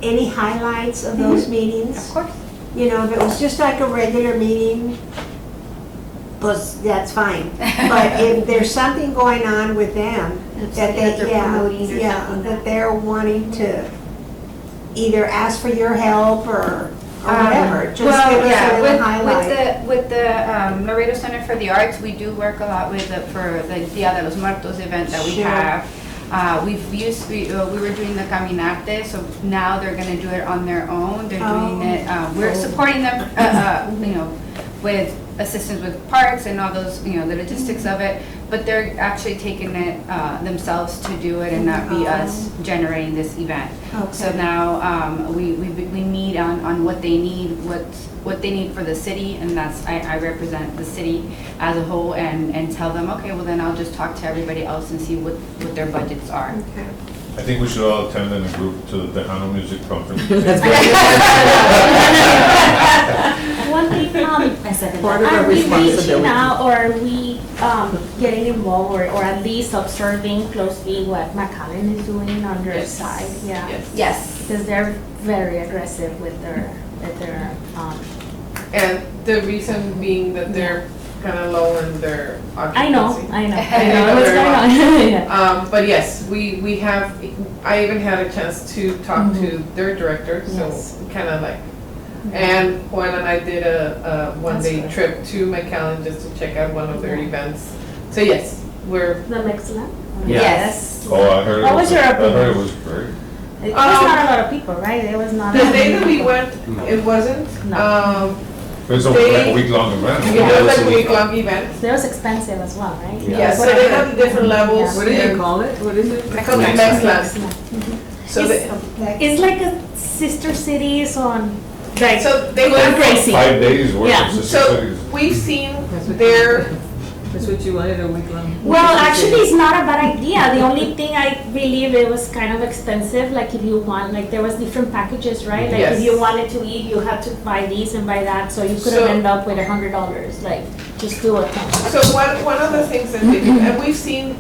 any highlights of those meetings? Of course. If it was just like a regular meeting, that's fine. But if there's something going on with them that they're promoting or something. that they're wanting to either ask for your help or whatever, just give us a little highlight. With the Laredo Center for the Arts, we do work a lot with for the Dia de los Muertos event that we have. We were doing the Caminarte, so now they're going to do it on their own. They're doing it. We're supporting them, with assistance with parks and all those, the logistics of it. But they're actually taking it themselves to do it and not be us generating this event. Okay. So now we meet on what they need, what they need for the city, and that's I represent the city as a whole and tell them, okay, well then I'll just talk to everybody else and see what their budgets are. Okay. I think we should all attend in a group to the Tejano Music Conference. One thing, Part of are our we reaching responsibility. out, or are we getting involved, or at least observing closely what McAllen is doing on their side? Yeah. Yes. Because they're very aggressive with their And the reason being that they're kind of low in their occupancy. I know what's very going on. Yeah. But yes, we have, I even had a chance to talk to their director, so Yes. kind of like, and Juan and I did a one-day trip to McAllen just to check out one of their events. So yes, we're, The Mexlan? Yeah. Yes. Oh, I heard What was your I heard opinion? it was great. It was not a lot of people, right? It was not. the day that we went, it wasn't. No. It's They- like a week-long event. It was like a week-long event. It was expensive as well, right? Yeah. Yeah, so they have different levels. What do you call it? What is it? I call it Mexlan. So they, It's like a sister cities on, like, so they going went crazy. 5 days worth Yeah. of sister So cities. we've seen their, That's what you wanted, a week long? Well, actually, it's not a bad idea. The only thing I believe it was kind of expensive. Like if you want, like there was different packages, right? Like Yes. if you wanted to eat, you had to buy these and buy that, so you could So- have ended up with $100. Like just do it. so one of the things that they do, and we've seen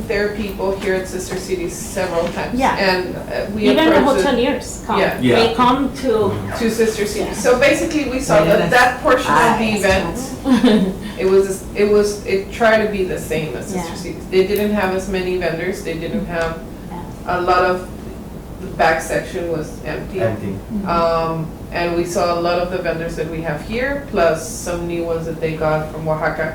their people here at Sister Cities several times. Yeah. And we Even the approached it hoteliers come. Yeah. Yeah. They come to. to Sister Cities. Yeah. So basically, we saw Yeah, that portion of the event, Yeah. it tried to be the same as Sister Yeah. Cities. They didn't have as many vendors, they didn't have a lot of, the back section was empty. Empty. And we saw a lot of the vendors that we have here, plus some new ones that they got from Oaxaca.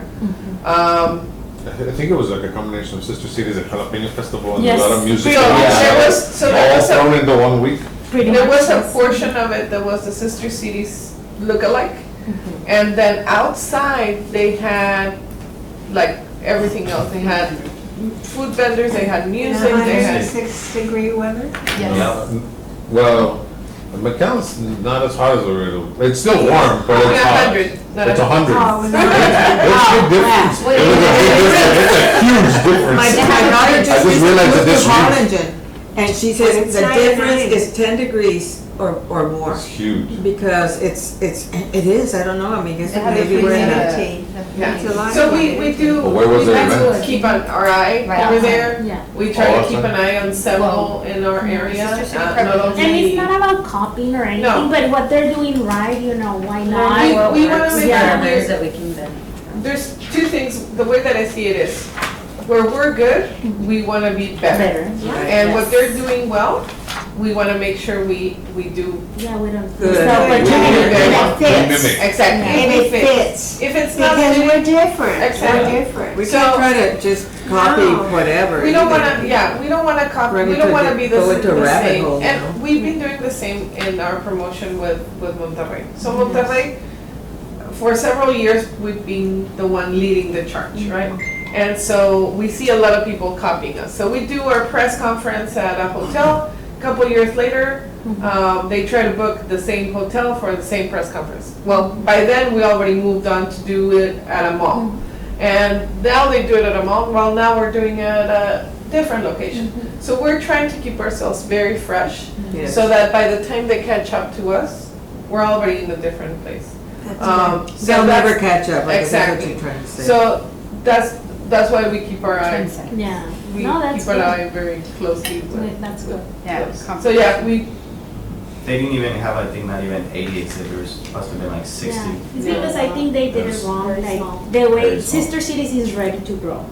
I think it was like a combination of Sister Cities and Jalapeno Festival and Yes. a lot of music. So there was All thrown into 1 week. Pretty There much, was a yes. portion of it that was the Sister Cities look-alike. And then outside, they had like everything else. They had food vendors, they had music, they had. 106-degree weather? Yeah. Well, McAllen's not as hot as Laredo. It's still warm, but it's hot. 100. not It's 100. Oh, no. There's a big difference. It was a big difference. It's a huge difference. My daughter I just just recently realized that moved this to Harlingen, and she But says it's the not difference nice. is 10 degrees or more. It's huge. Because it is, I don't know, I mean, it's They have maybe we're in a. Humidity. Yeah. It's a lot So of we humidity. do, But where was we the have to event? keep our eye Right over outside. there. Yeah. We try to outside? keep an eye on several in our area. Sister City Not Program. And it's only, not about copying or anything, No. but what they're doing right, why not? we want to make Yeah. sure that we can benefit from. there's two things, the way that I see it is, where we're good, we want to be better. Better, yeah. And what they're doing well, we want to make sure we do. Yeah, we don't. Good. It's not what you And need. it fits. Mimic. Exactly. And it fits. If it's not Because fitting, we're different. Exactly. We're different. We So- can't try to just copy No. whatever. we don't want either. to, yeah, we don't want to copy, Run we don't into want to the- be go into a the rabbit same. hole, you know? And we've been doing the same in our promotion with Monterrey. So Monterrey, for several years, we've been the one leading the charge, right? And so we see a lot of people copying us. So we do our press conference at a hotel. A couple years later, they try to book the same hotel for the same press conference. Well, by then, we already moved on to do it at a mall. And now they do it at a mall. Well, now we're doing it at a different location. So we're trying to keep ourselves very fresh, Yes. so that by the time they catch up to us, we're already in a different place. That's So They'll that's- never catch up, I guess that's what Exactly. you're trying to say. So that's why we keep our eye, Yeah. we No, that's keep our good. eye very closely with. Wait, that's good. Yeah. So yeah, we, They didn't even have, I think, not even 80 exhibitors, must have been like 60. Yeah. It's because I think they did it Yes. wrong, Very like, small. the way Very small. Sister Cities is ready to grow.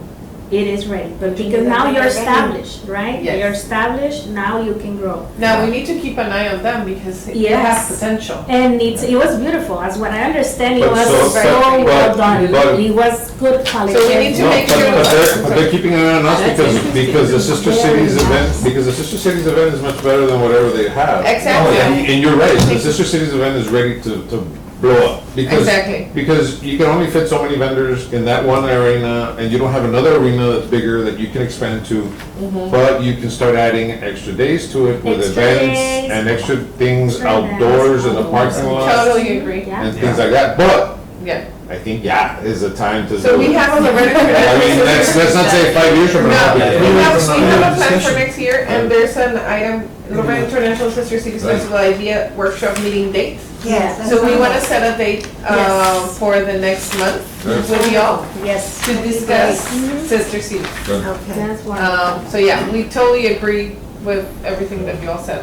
It is ready, but you because need now to you're be ready. established, right? Yes. You're established, now you can grow. now we need to keep an eye on them because they Yes. have potential. And it was beautiful, as what I understand, it But was so- so but- well done. but- It was good quality. So we need to No, make but, sure- but they're keeping an eye on us That's because, interesting. because the Sister Cities event, because the Sister Cities event is much better than whatever they have. Exactly. And you're right, the Sister Cities event is ready to blow up. Because, Exactly. because you can only fit so many vendors in that one arena, and you don't have another arena that's bigger that you can expand to. Mm-hmm. But you can start adding extra days to it with Extra events days. and extra things Extra outdoors in the events, parking lot Totally agree. Yeah. and things like that. But Yeah. I think, yeah, is the time to. So do we it. have a Laredo I mean, Credential. let's not say 5 years from No, now. we because- have a plan for Discussion. next year, and there's an item, Laredo International Sister Cities Right. Festival Idea Workshop meeting date. Yes. So we want to set a date Yes. for the next month Yes. with y'all Yes. to discuss Sister Cities. Good. Okay. That's wonderful. So yeah, we totally agree with everything that you all said.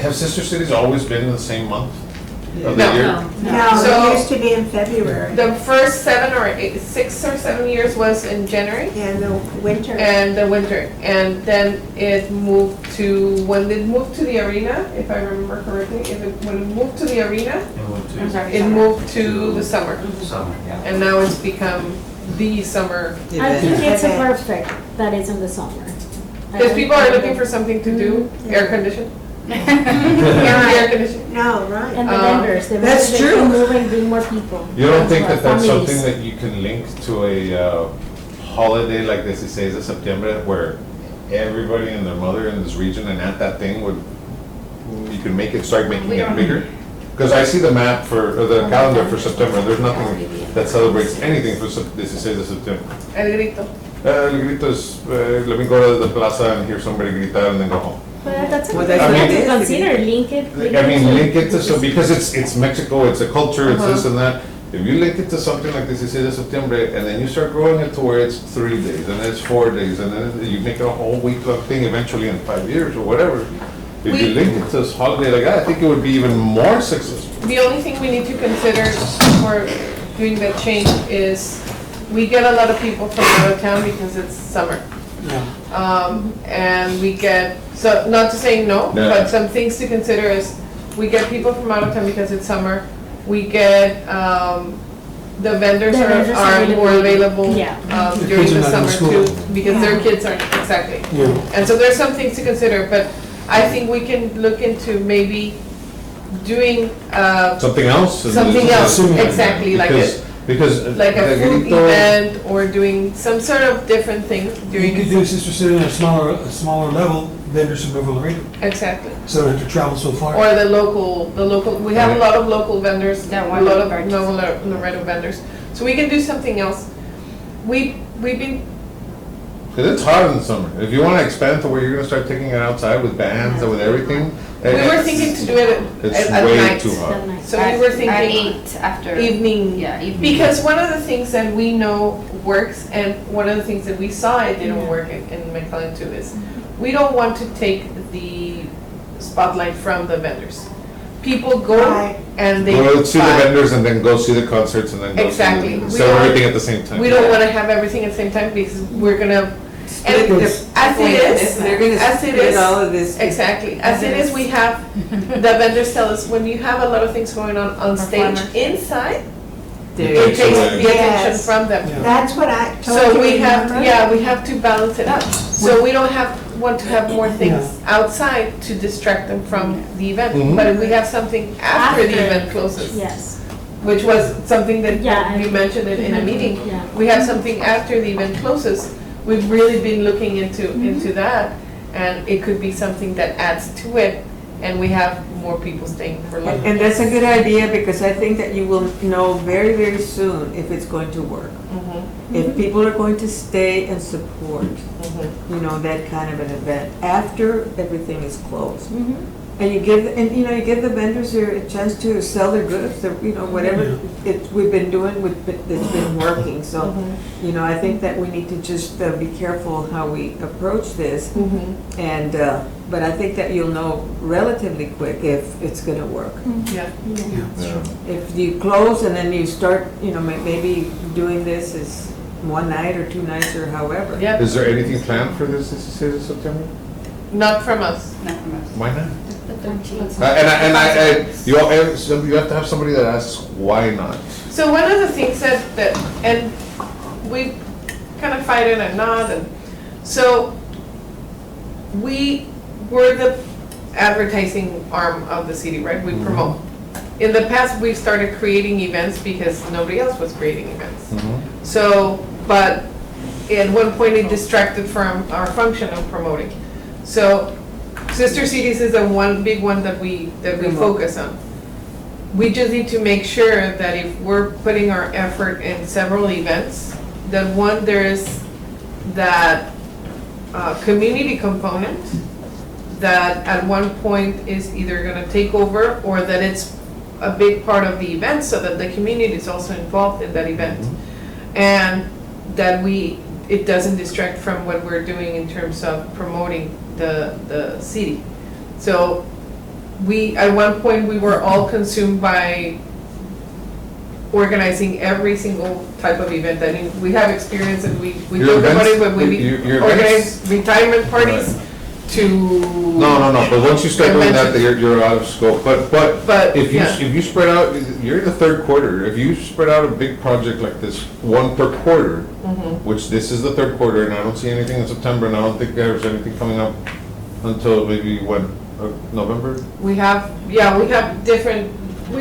Have Sister Cities always been in the same month of the No. year? No, So- it used to be in February. The first 6 or 7 years was in January. And the winter. And the winter, and then it moved to, when it moved to the arena, if I remember correctly, when it moved to the arena, And went to I'm sorry. it moved to the summer. summer, yeah. And now it's become the summer, I think Event. it's a Event. perfect that it's in the summer. because people are looking for something to do, air condition. Air condition. No, right. And the Um, vendors, the that's vendors, they true. can move and bring more people. You don't think that that's Families. something that you can link to a holiday like this, 16 de Septiembre, where everybody and their mother in this region and at that thing would, you can make it, start making it bigger? Because I see the map or the calendar for September, there's nothing that celebrates anything for 16 de Septiembre. El grito. El grito is, let me go to the plaza and hear somebody gritar and then go home. But that's Well, something that's we what have it to is. consider, link it. I mean, link it to, so because it's Mexico, it's a culture, it's this and that. If you link it to something like this, you say the September, and then you start growing it to where it's 3 days, and then it's 4 days, and then you make it a whole week-long thing eventually in 5 years or whatever. If you link it to this holiday like that, I think it would be even more successful. The only thing we need to consider for doing that change is, we get a lot of people from out of town because it's summer. And we get, so not to say no, Yeah. but some things to consider is, we get people from out of town because it's summer. We get, the vendors The vendors are more available Yeah. The during kids are the not in summer school. too, because their kids aren't, exactly. Yeah. And so there's some things to consider, but I think we can look into maybe doing, Something else? something else, Similar. exactly, Because. like a the food grito- event, or doing some sort of different thing You during. could do Sister City on a smaller level, vendors from over Laredo, Exactly. so they don't have to travel so far. Or the local, we have a lot of local vendors, That a want lot to of purchase. Laredo vendors. So we can do something else. We've been, Because it's hot in the summer. If you want to expand to where you're going to start taking it outside with bands and with everything. we were thinking to do it It's at way night. too hot. That night. So we were At thinking 8 after. evening. Yeah, evening. Because one of the things that we know works, and one of the things that we saw it didn't Yeah. work in McAllen too, is we don't want to take the spotlight from the vendors. people go Right. and they Go see the buy. vendors and then go see the concerts and then go Exactly. see, We sell don't- everything at the same time. We don't wanna have everything at the same time because we're gonna, and Because- as it is, They're gonna as it split is, all of this. exactly, as it is, we have, the vendors tell us, when you have a lot of things going on stage Performers. inside, There it you takes go. the attention Yes. from them. Yeah. That's what I told So you, we have, remember? yeah, we have to balance it out. So we don't want to have more things outside to distract them from the event. Mhm. But if we have something after the After. event closes, Yes. which was something that Yeah, we mentioned in a meeting, Yeah. we have something after the event closes. We've really been looking into that, and it could be something that adds to it, and we have more people staying for longer. And that's a good idea, because I think that you will know very, very soon if it's going to work. Mhm, If people are going to stay and support, mhm. you know, that kind of an event after everything is closed. Mhm. And you give the vendors a chance to sell their goods, whatever we've been doing, it's been working. So, I think that we need to just be careful how we approach this. And, but I think that you'll know relatively quick if it's gonna work. Yeah. Yeah. If you close and then you start, maybe doing this is one night or 2 nights or however. Yeah, Is there anything planned for this September? not from us. Not from us. Why not? The 13th. You have to have somebody that asks, why not? So one of the things that and we kind of fight it and not, and so we're the advertising arm of the city, right? We promote. In the past, we started creating events because nobody else was creating events. So, but at one point it distracted from our function of promoting. So Sister Cities is the one big one that we focus on. We just need to make sure that if we're putting our effort in several events, that one, there is that community component that at one point is either gonna take over, or that it's a big part of the event so that the community is also involved in that event. And that it doesn't distract from what we're doing in terms of promoting the city. So at one point, we were all consumed by organizing every single type of event. I mean, we have experience and we Your talk about it events- when we your organize retirement parties to. No, but once you start doing that, you're out of scope. But if yeah. you spread out, you're in the third quarter. If you spread out a big project like this, one per quarter, which this is the third quarter, and I don't see anything in September, and I don't think there's anything coming up until maybe November? We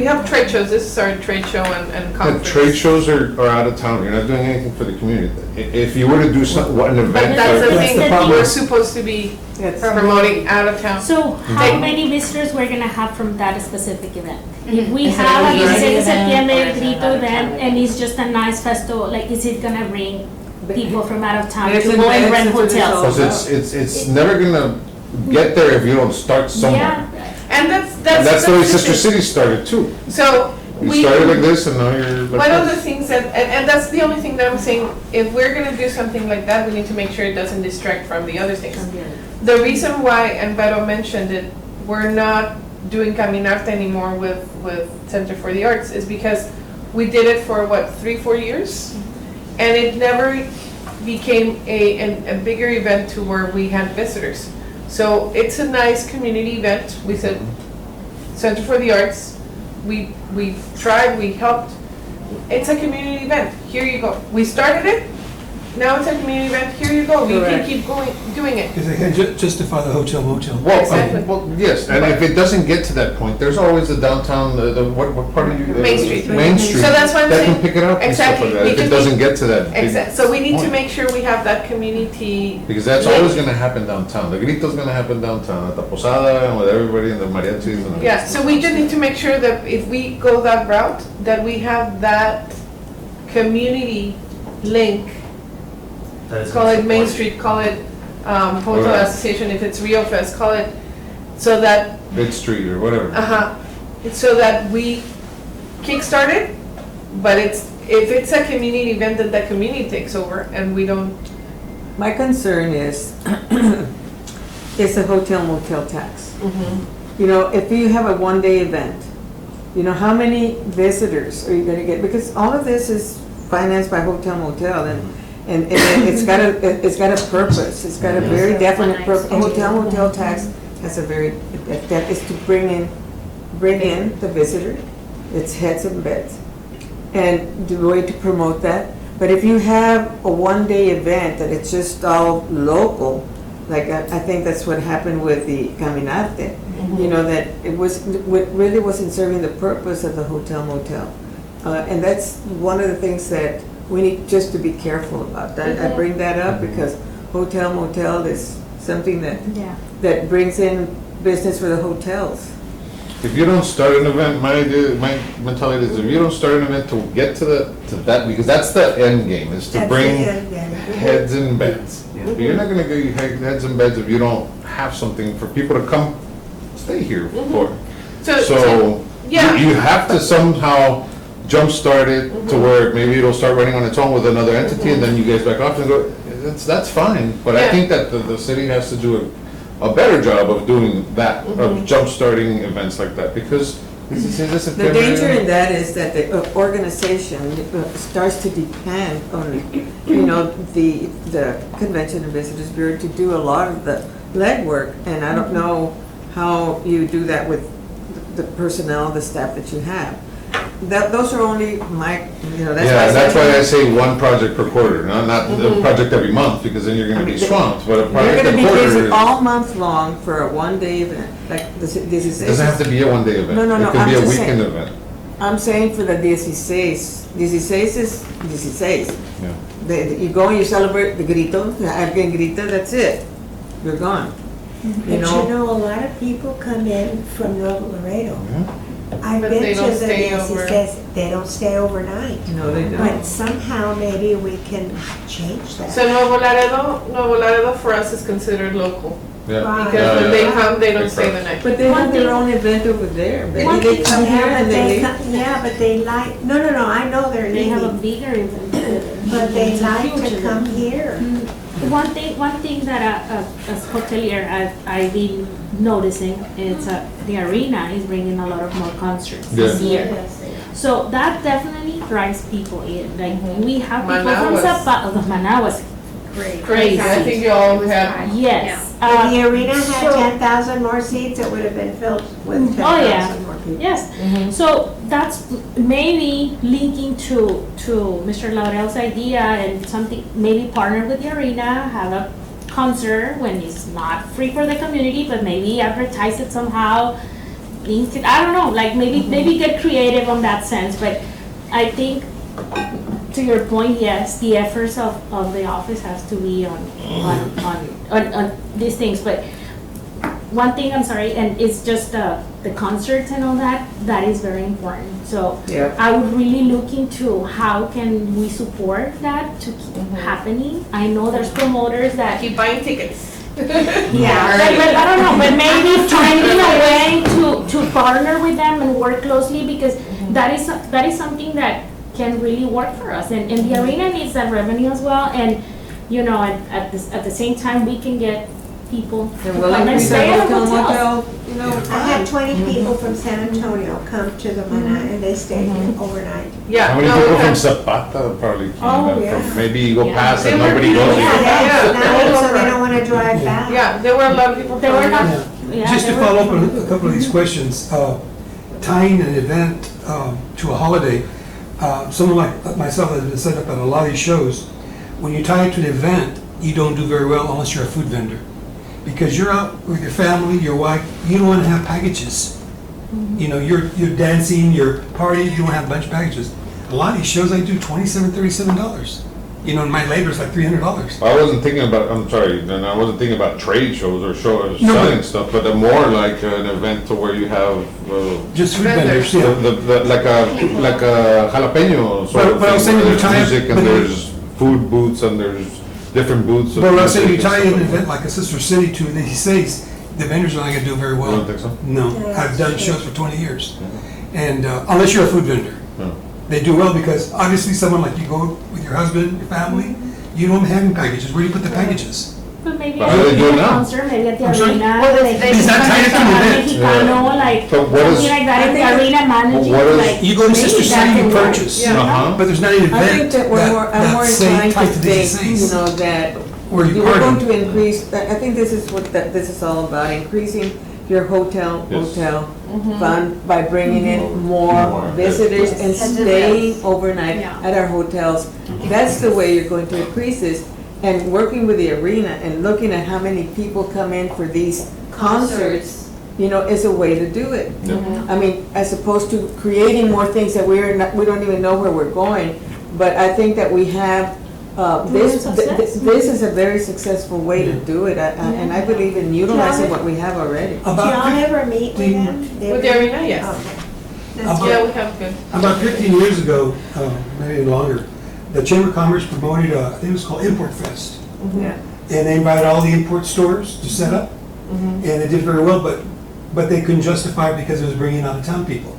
have trade shows. This is our trade show and The conference. trade shows are out of town. You're not doing anything for the community. If you were to do an event. But that's the That's thing, the problem. we're supposed to be That's promoting out of town. So how Take- many visitors we're gonna have from that specific event? If we Is it have a a yearly Giselle event, Septiembre or is it Grito another event time? and it's just a nice festival, like is it gonna bring people from out of town There's to an go and event, rent that's what it's all hotels? Because it's never gonna get there if you don't start somewhere. Yeah, And that's And that's the way the Sister thing. City started too. So You we, started like this and now you're like one of the this. things that, and that's the only thing that I'm saying, if we're gonna do something like that, we need to make sure it doesn't distract from the other things. The reason why, and Vero mentioned it, we're not doing Caminarte anymore with Center for the Arts is because we did it for 3-4 years? And it never became a bigger event to where we had visitors. So it's a nice community event. We said, Center for the Arts, we tried, we helped. It's a community event. Here you go. We started it. Now it's a community event. Here you go. You can Correct. keep doing it. Because they can justify the hotel motel. Well, Exactly. well, yes, and if it doesn't get to that point, there's always the downtown, what part of you? Main Street. Main Street. So that's what I'm That saying. can pick it up and stuff Exactly. like that, We if it just doesn't need- get to that big Exactly. So we need to point. make sure we have that community. Because that's always gonna happen downtown. The grito's gonna happen downtown, at the posada, and with everybody and the mariachis and the. Yeah, so we just need to make sure that if we go that route, that we have that community link. That is Call it Main supported. Street, call it Hotel Alright. Association, if it's Rio Fest, call it, so that, Big Street or whatever. so that we kickstart it, but if it's a community event, then the community takes over and we don't, My concern is, it's a hotel motel tax. you know, if you have a one-day event, you know, how many visitors are you gonna get? Because all of this is financed by hotel motel, and it's got a purpose. It's got a very definite purpose. Hotel motel tax has a very, that is to bring in the visitor. It's heads and beds, and the way to promote that. But if you have a one-day event that it's just all local, like I think that's what happened with the Caminarte, you know, that it really wasn't serving the purpose of the hotel motel. And that's one of the things that we need just to be careful about. I bring that up because hotel motel is something that brings in business for the hotels. If you don't start an event, my mentality is if you don't start an event to get to that, because that's the end game, is to bring heads and beds. You're not gonna get heads and beds if you don't have something for people to come stay here for. So you have to somehow jumpstart it to where maybe it'll start running on its own with another entity, and then you guys back off and go, that's fine. But I think that the city has to do a better job of doing that, of jump-starting events like that, because the danger in that is that the organization starts to depend on, you know, the Convention and Visitors Bureau to do a lot of the legwork, and I don't know how you do that with the personnel, the staff that you have. Those are only my, you know, that's why I say one project per quarter, not a project every month, because then you're gonna be swamped, but a project per quarter. You're gonna be busy all month long for a one-day event, like this is. It doesn't have to be a one-day event. No, it could be a weekend event. I'm saying for the 16 is 16. Yeah. You go and you celebrate the grito, the Afghan grito, that's it. You're gone. But you know, a lot of people come in from Nuevo Laredo. I've But been they to don't the stay DCCs, they don't stay overnight. No, they don't. But somehow maybe we can change that. So Nuevo Laredo for us is considered local. Yeah. Right. Because when they come, they don't stay the night. But they have their own event over there. They come here and they leave. Yeah, but they like, no, I know they're They have a leaving, bigger event. but they It's a like huge to event. come here. One thing that as hotelier I've been noticing is the arena is bringing a lot of more concerts this year. So that definitely drives people in. Like we have people from Zapata, the Maná was crazy. I think you all had. Yes. If the arena had 10,000 more seats, it would have been filled with 10,000 more people. Yes. So that's maybe linking to Mr. Laudel's idea and something, maybe partner with the arena, have a concert when it's not free for the community, but maybe advertise it somehow. Link it, I don't know, like maybe get creative on that sense, but I think to your point, yes, the efforts of the office has to be on these things, but one thing, I'm sorry, and it's just the concerts and all that is very important. So I would really look into how can we support that to keep happening. I know there's promoters that Keep buying tickets. yeah, but I don't know, but maybe finding a way to partner with them and work closely, because that is something that can really work for us, and the arena needs that revenue as well, and you know, at the same time we can get people to come and stay at the hotels. You know, I had 20 people from San Antonio come to the Maná and they stayed here overnight. Yeah. How many people from Zapata probably came? Maybe you go past and nobody goes. So they don't want to drive back. Yeah, there were a lot of people. They were not. Just to follow up on a couple of these questions, tying an event to a holiday, someone like myself has been set up at a lot of these shows. When you tie it to an event, you don't do very well unless you're a food vendor. Because you're out with your family, your wife, you don't want to have packages. You know, you're dancing, you're partying, you don't have a bunch of packages. A lot of these shows I do $27, $37. You know, and my labor is like $300. I wasn't thinking about, I'm sorry, then I wasn't thinking about trade shows or shows No, selling stuff, but more like an event to where you have Just food vendors, yeah. like a jalapeno sort of But I was thing, saying where you there's tie it- music and but- there's food booths and there's different booths. of But let's say you music and tie stuff an like event like a Sister City to the States, the vendors are not gonna do very that. well. You don't think so? No, I've done shows for 20 years. And unless you're a food vendor, No. they do well because obviously someone like you go with your husband, your family, you don't have any packages. Where do you put the packages? But maybe maybe How do they do it a now? concert, maybe at the I'm sorry? arena. Well, like, they- Is that tied into an event? Mexicano, like, But what is- something like that in the arena managing, what is- like. You go to Sister maybe City, that you can work. purchase, Uh-huh. but there's not an I think event that we're more, I'm more that's say, inclined tied to to think, these you things. know, that Where you we're going party. to increase, I think this is what, that this is all about, increasing your hotel, Yes. motel fund by bringing in more More visitors and staying overnight Yeah. at our hotels. That's the way you're going to increase this. And working with the arena and looking at how many people come in for these concerts, you know, is a way to do it. I mean, as opposed to creating more things that we're not, we don't even know where we're going. But I think that we have, this is a very successful way to do it. And I believe in utilizing what we have already. Do y'all ever meet with them? With the arena, yes. Yeah, we have good. About 15 years ago, maybe longer, the Chamber of Commerce promoted, I think it was called Import Fest. Yeah. And they invited all the import stores to set up. And they did very well, but they couldn't justify it because it was bringing out of town people.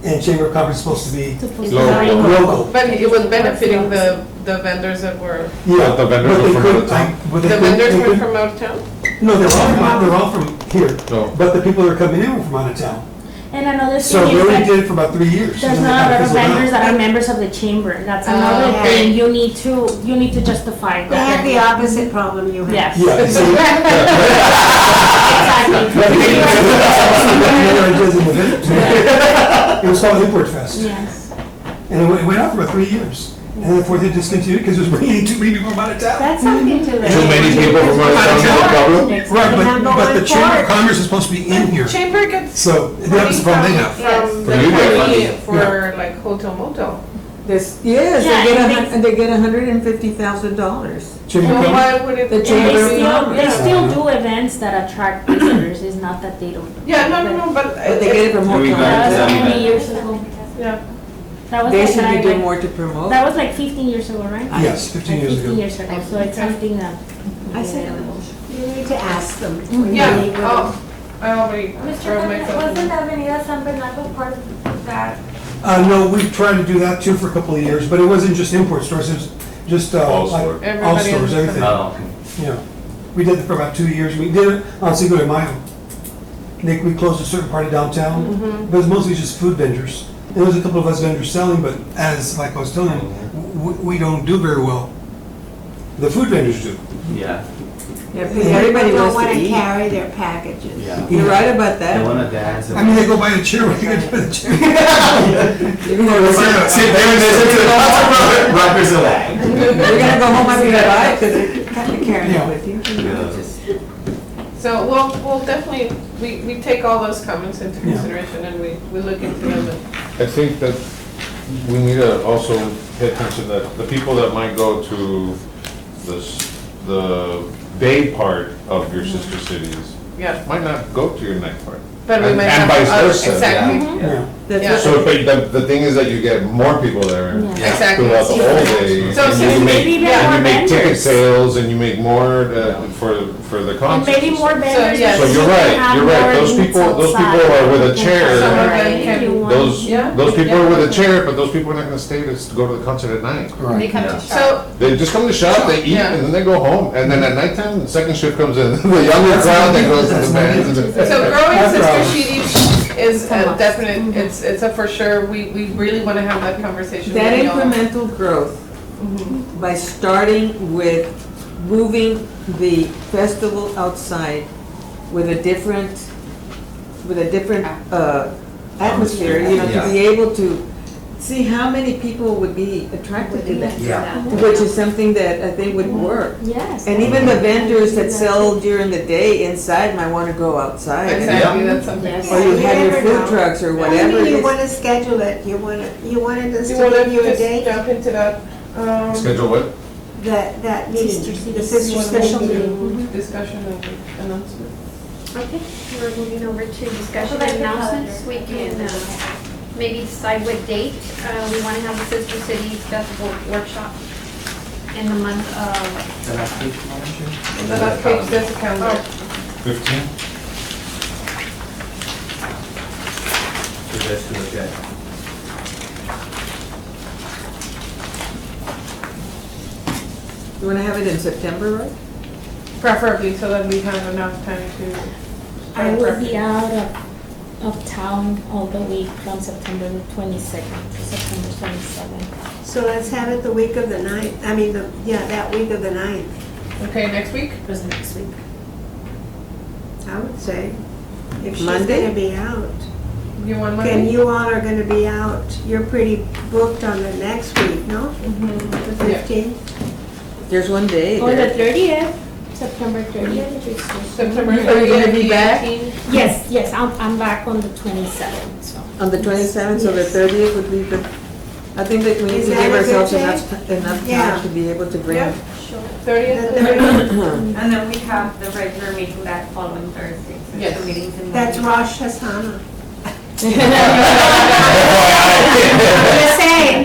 And Chamber of Commerce is supposed to be local. But it was benefiting the vendors that were, Yeah, The vendors but were they from couldn't- out of town? but they the couldn't- vendors they were couldn't- from out of town? No, they're all from here, No. but the people that are coming in were from out of town. And another So thing they is only that did it for about 3 years. there's and then not a it lot of fizzled out. vendors that are members of the chamber. That's another okay. thing you need to justify. They have the opposite problem you have. Yes. Yeah, you see? Exactly. It was called Import Fest. Yes. And it went on for about 3 years. And then before they discontinued because it was bringing too many people from out of town. That's something to look. Too many people from out of town, no problem? Right, Number but the one Chamber of part. Commerce is supposed to be in here. Chamber gets So that was the problem they have. from the From you guys. county for like hotel motel. This, yes, Yeah, and they get $150,000. Chamber So of Commerce. why would it? The And Chamber of they Commerce. still do events that attract visitors. It's not that they don't. Yeah, no, but. But they get it from We hotel. got That was Yeah. many years ago. Yeah. That was They like, should be doing like- more to promote. that was like 15 years ago, right? Yes, 15 years 15 ago. years ago. So it's something that. I said, you need to ask them. when you Yeah, meet with them. I already wrote myself. Avenida San Bernardo part of that? No, we tried to do that too for a couple of years, but it wasn't just import stores, it was just All like stores. all Everybody stores, understands. everything. Oh, okay. Yeah. We did it for about 2 years. We did it on Cinco de Mayo. We closed a certain part of downtown, but it's mostly just food vendors. There was a couple of us vendors selling, but as, like I was telling you, we don't do very well. The food vendors do. Yeah, Yeah, because everybody Don't wants want to to eat. carry their packages. yeah. You're right about They that. wanna dance. I mean, they go buy a chair, what are they gonna do with a chair? You're gonna go- See, they were listening to the Rutgers Away. you're gonna go home after you buy it, because you're kind of carrying it Yeah. with you. Yeah. So we'll definitely, we take all those comments into Yeah. consideration and we look into them. I think that we need to also pay attention that the people that might go to the day part of your sister cities Yeah, might not go to your night part. but we And- might and have. vice other- versa, Exactly, Yeah. That's Yeah. what- So, but the thing is that you get more people there Yeah. exactly. throughout the whole day. So and since you maybe make, there and are you make ticket vendors. sales and you make more for the And concerts. maybe more vendors. yes. So that you're can right, have you're more right. Those units people outside. are with a chair. Some of them Right, can- if you want. Yeah. Those people Yeah. are with a chair, but those people are not gonna stay to go to the concert at night. They Right. come Yeah. to shop. So, They just come to shop, they eat, Yeah. and then they go home. And then at nighttime, the second shift comes in, the younger crowd that goes to the bands. so growing That's Sister right. Cities is a Come on. definite, it's a for sure, we really want to have that conversation with That y'all. incremental growth, by starting with moving the festival outside with a different, atmosphere, you know, to be able to see how many people would be attracted to that. Yeah. Which is something that I think would work. Yes. And even the vendors that sell during the day inside might want to go outside. Exactly, that's something. Yes. Or you You have your never food know. trucks or whatever Maybe it you is. want to schedule it, you wanted us You to want give to you a just date? jump into that, Schedule what? That meeting, Sister the Cities. sister Special city meeting. meeting. discussion and announcement? Okay, we're moving over to discussion and announcements. We can maybe decide what date we want to have the Sister Cities Festival workshop in the month of, The last page, Madam Chair? The last page, that's the calendar. 15? So just to look at. You want to have it in September, right? preferably so that we have enough time to. I will be out of town all the week from September the 22nd to September 27th. So let's have it the week of the 9th, that week of the 9th, Okay, next week? Was it next week? I would say. If she's Monday? gonna be out. You want And Monday? you all are gonna be out, you're pretty booked on the next week, no? The Yeah. 15th? There's one day Or the there. 30th, September 30th. if it's just- September Are you gonna 30th, be the back? 18th. Yes, I'm back on the 27th, so. On the 27th, so the 30th would be the, I think that we need Is to that give a good ourselves day? enough Yeah. time to be able to bring. Yeah. The 30th? 30th? And then we have the regular meeting that following Thursday. So Yes. the meetings in That's Monday. Rosh Hashanah. FYI. Just saying.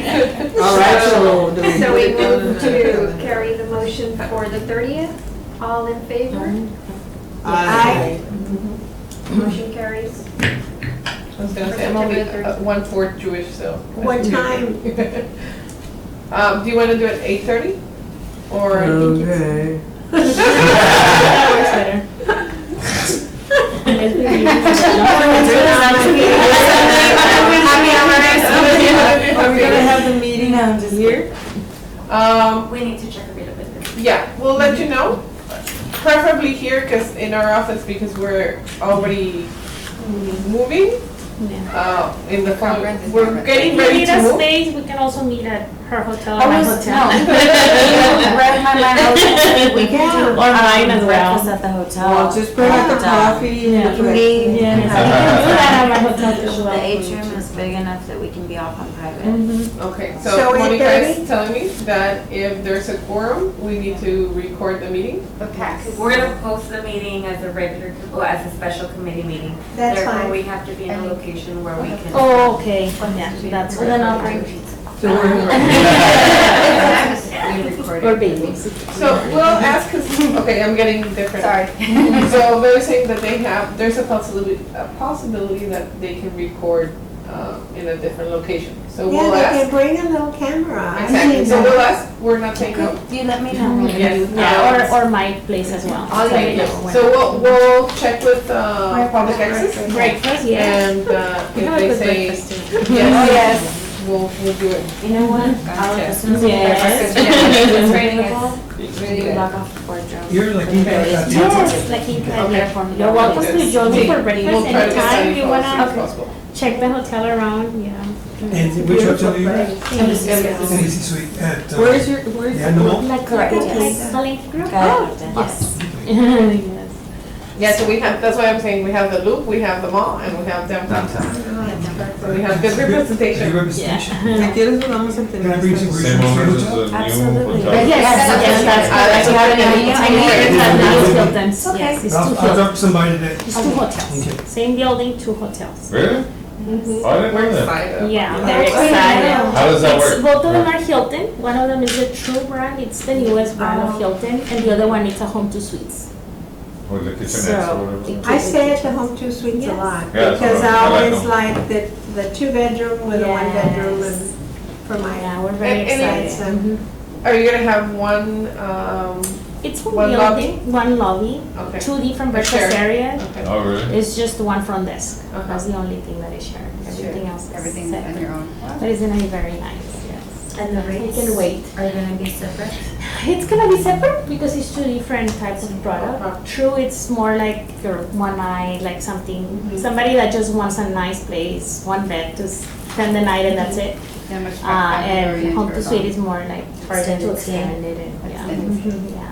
All right, so do we? So we put it on move the- to carry the motion for the 30th. All in favor? Aye. Motion carries. I was gonna say, I'm only 1/4 Jewish, so. What time? Do you wanna do it 8:30? Or? Okay. That works better. Unless we leave. Are we gonna have the meeting here? We need to check availability. Yeah, we'll let you know. Preferably here, cause in our office, because we're already moving. Yeah. In the, Conference is we're different. getting If you ready need to a move. space, we can also meet at her hotel I or my was, hotel. no. Read my mind. We can do. Or mine as breakfast well. at the hotel. Well, just bring out the coffee Yeah. and the We- Yeah, we can do that at my hotel as The well. atrium is big enough that we can be off on private. Okay, So so Monica 8:30? is telling me that if there's a quorum, we need to record the meeting. Okay, we're gonna post the meeting as a regular, well, as a special committee meeting. That's Therefore, fine. we have to be in a location where we can. Oh, okay. Yeah, that's Well, then I'll bring good. pizza. So we're- We recorded. Or babies. So we'll ask, cause, okay, I'm getting different. Sorry. So they're saying that there's a possibility that they can record, in a different location. So Yeah, we'll they can ask. bring a little camera. I've Exactly, seen so that. we'll ask, we're not saying no. You let me know. Yes. Yeah, or my place as well. I'll So let you you know. know when- So we'll check with, public access. Breakfast, yeah. And, We if have a they good say, breakfast too. yes, we'll do it. You know what? I'll, as soon as we get Yes. breakfast, It's raining, available, it's we really can good. lock off the boardroom. You're like, you got that. Yes, like in Okay. You're welcome to join me for We'll breakfast try to decide anytime you as soon as wanna possible. check the hotel around, yeah. And which hotel are you at? Yes. Embassy Suite at, Where's your, where's? the animal? Like Correct, like yes. Palenque Group? Correct, Oh, yes. yes. Yes. Yeah, so we have, that's why I'm saying we have the loop, we have the mall, and we have downtown. So we have good Good representation. representation. Si quieres, vamos a Can I bring some tener. Same owners as hotel? the new Absolutely. hotel? Yes, yes, that's correct. You have any- I need I to need- have Hiltons, Okay. yes, it's I'll, two I'll talk Hiltons. to somebody today. It's two hotels, Okay. same building, two hotels. Really? Mhm. I didn't We're know that. excited. Yeah, about very it. excited. How does that It's, work? both of them are Hilton, one of them is the True brand, it's the newest brand of Hilton, and the other one is a Home to Suites. Or the kitchenette So, or whatever? I stay at the Home Two Suites a Yes. lot, Yeah, that's because what I I like always them. like the 2-bedroom with a 1-bedroom Yes. and for my, Yeah, we're very And it's, excited. Mhm. Are you gonna have one, It's one One building, one lobby, okay, two different A shared. breakfast areas. okay. Oh, really? It's just one front desk. Uh-huh. That's the only thing that is shared. Everything else is Everything on separate. your own. But it's gonna be very nice, yes. And the We rates can wait. are gonna be separate? It's gonna be separate because it's two different types of product. True, it's more like your one night, like something, somebody that just wants a nice place, one bed to spend the night and that's it. Yeah, much more And familiar Home to or- Suite is more like for them to Extended stay. extend it and, yeah. Extended Mhm, yeah.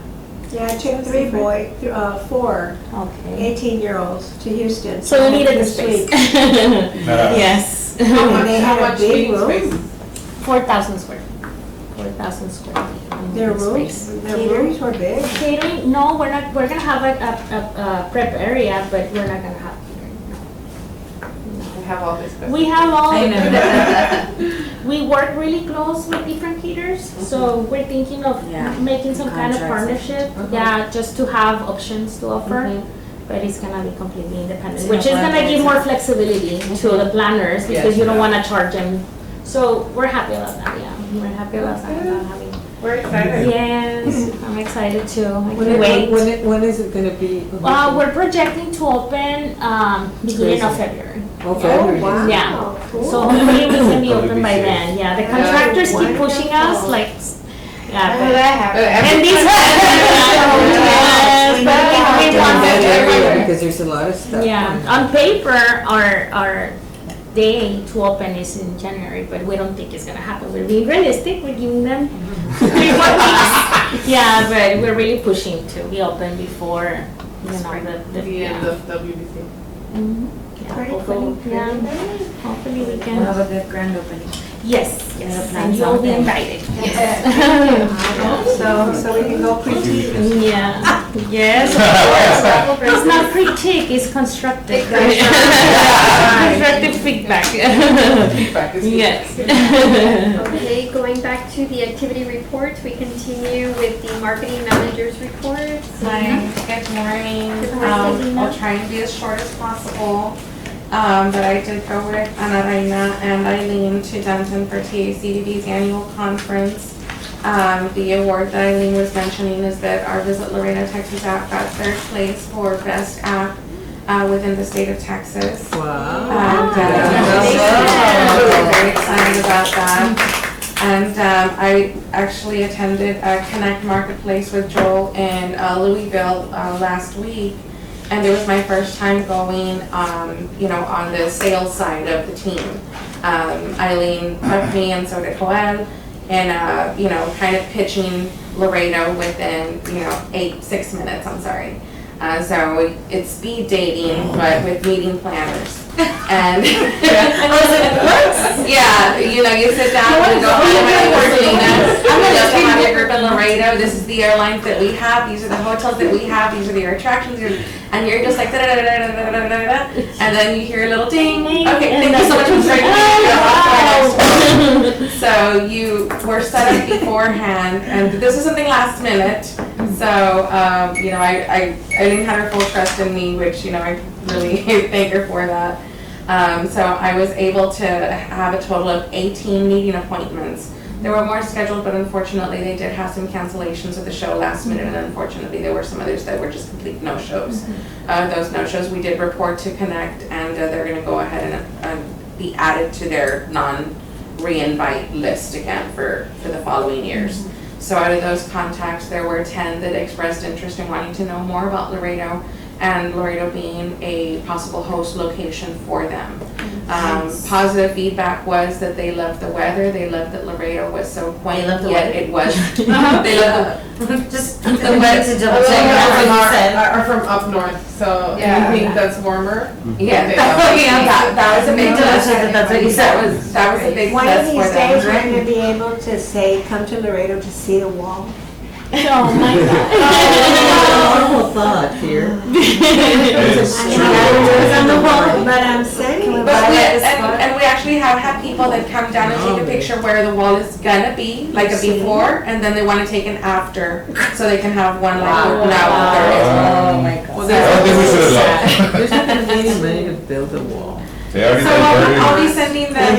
yeah, I took 4 Okay. 18-year-olds to Houston. So you needed the Home Two space. Suites. Yes. How much, They how had a much big meeting room. space? 4,000 square. 4,000 square. Their space. rooms, their rooms were big. Catering? No, we're not. We're gonna have a prep area, but we're not gonna have catering. We have all this. We have all. I know. We work really close with different caterers, so we're thinking of Yeah. making some kind of Contracts. partnership. Yeah, just to have options to offer. But it's gonna be completely independent, So which is gonna give more flexibility to the planners because Yes. you don't wanna charge them. So we're happy about that. Yeah, we're happy about that. About having We're excited. Yes, I'm excited too. I When can wait. when is it gonna be? We're projecting to open beginning of February. Oh, February. Wow. Yeah. Cool. So hopefully we can be open by WBC. then. Yeah, the contractors keep pushing us like, yeah. Well, that happened. And these yes, but we want That area, to. because there's a lot of stuff. Yeah, on paper, our day to open is in January, but we don't think it's gonna happen. We're being realistic. We're giving them 3-4 weeks. Yeah, but we're really pushing to be open before The end of WBC. Yeah, Very hopefully, cool. yeah, hopefully we We'll can. have a good grand opening. Yes, Yeah, yes, plans and you'll be out there. invited. Yes. So we can go critique. Yeah, yes, of course. It's not critique, it's constructive. Constructive feedback. Feedback is. Yes. Okay, going back to the activity report, we continue with the marketing manager's report. Hi, good morning. Good morning, Selena. I'll try and be as short as possible. But I did go with Ana Reina and Eileen to Denton for TACVB's annual conference. The award that Eileen was mentioning is that our Visit Laredo, Texas app got 3rd place for best app within the state of Texas. Wow. And we're very excited about that. And I actually attended a Connect Marketplace with Joel in Louisville last week. And it was my first time going, on the sales side of the team. Eileen prepped me and so did Joel. And, kind of pitching Laredo within, 6 minutes, I'm sorry. So it's speed dating, but with meeting planners. And I was like, what? Yeah, you sit down and go, I'm gonna have your group in Laredo. This is the airlines that we have. These are the hotels that we have. These are the attractions. And you're just like, da-da-da-da-da-da-da-da-da. And then you hear a little ding. Okay, thank you so much for starting. So you were set up beforehand, and this is something last minute. So, I didn't have her full trust in me, which, I really thank her for that. So I was able to have a total of 18 meeting appointments. There were more scheduled, but unfortunately they did have some cancellations of the show last minute, and unfortunately there were some others that were just complete no-shows. Those no-shows we did report to Connect, and they're going to go ahead and be added to their non-re-invite list again for the following years. So out of those contacts, there were 10 that expressed interest in wanting to know more about Laredo, and Laredo being a possible host location for them. Positive feedback was that they loved the weather, they loved that Laredo was so quaint, yet it was. They loved Just the weather. Are from up north, so Yeah. anything that's warmer. Yeah, they that was a big plus. That's what you said. That was a big One of plus these for days, we're them. going to be able to say, come to Laredo to see the wall. Oh my Wonderful thought here. But I'm saying, But and we actually have had people that come down and take a picture where the wall is gonna be, like a before, and then they wanna take an after, so they can have one like, now there Oh my God. Well, I don't think we should allow. There's not gonna be any money to build a wall. They already So did I'll be very. sending them,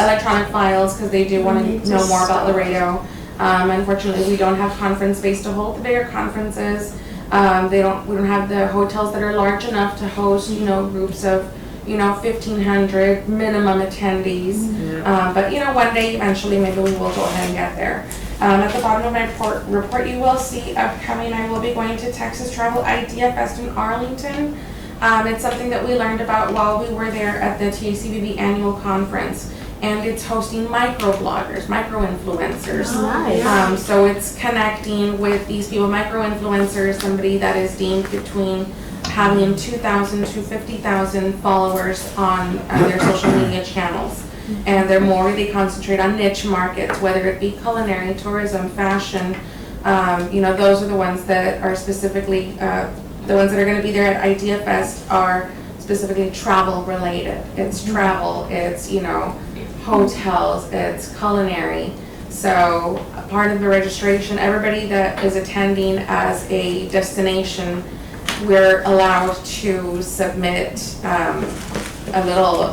electronic files, because they do wanna know more about Laredo. Unfortunately, we don't have conference space to hold the bigger conferences. We don't have the hotels that are large enough to host, groups of, 1,500 minimum attendees. But, one day eventually, maybe we will go ahead and get there. At the bottom of my report, you will see upcoming, I will be going to Texas Travel Idea Fest in Arlington. It's something that we learned about while we were there at the TACVB annual conference. And it's hosting microbloggers, micro-influencers. Nice. So it's connecting with these people, micro-influencers, somebody that is deemed between having 2,000 to 50,000 followers on their social media channels. And they're more, they concentrate on niche markets, whether it be culinary, tourism, fashion. Those are the ones that are specifically, the ones that are gonna be there at Idea Fest are specifically travel related. It's travel, it's, hotels, it's culinary. So part of the registration, everybody that is attending as a destination, we're allowed to submit a little,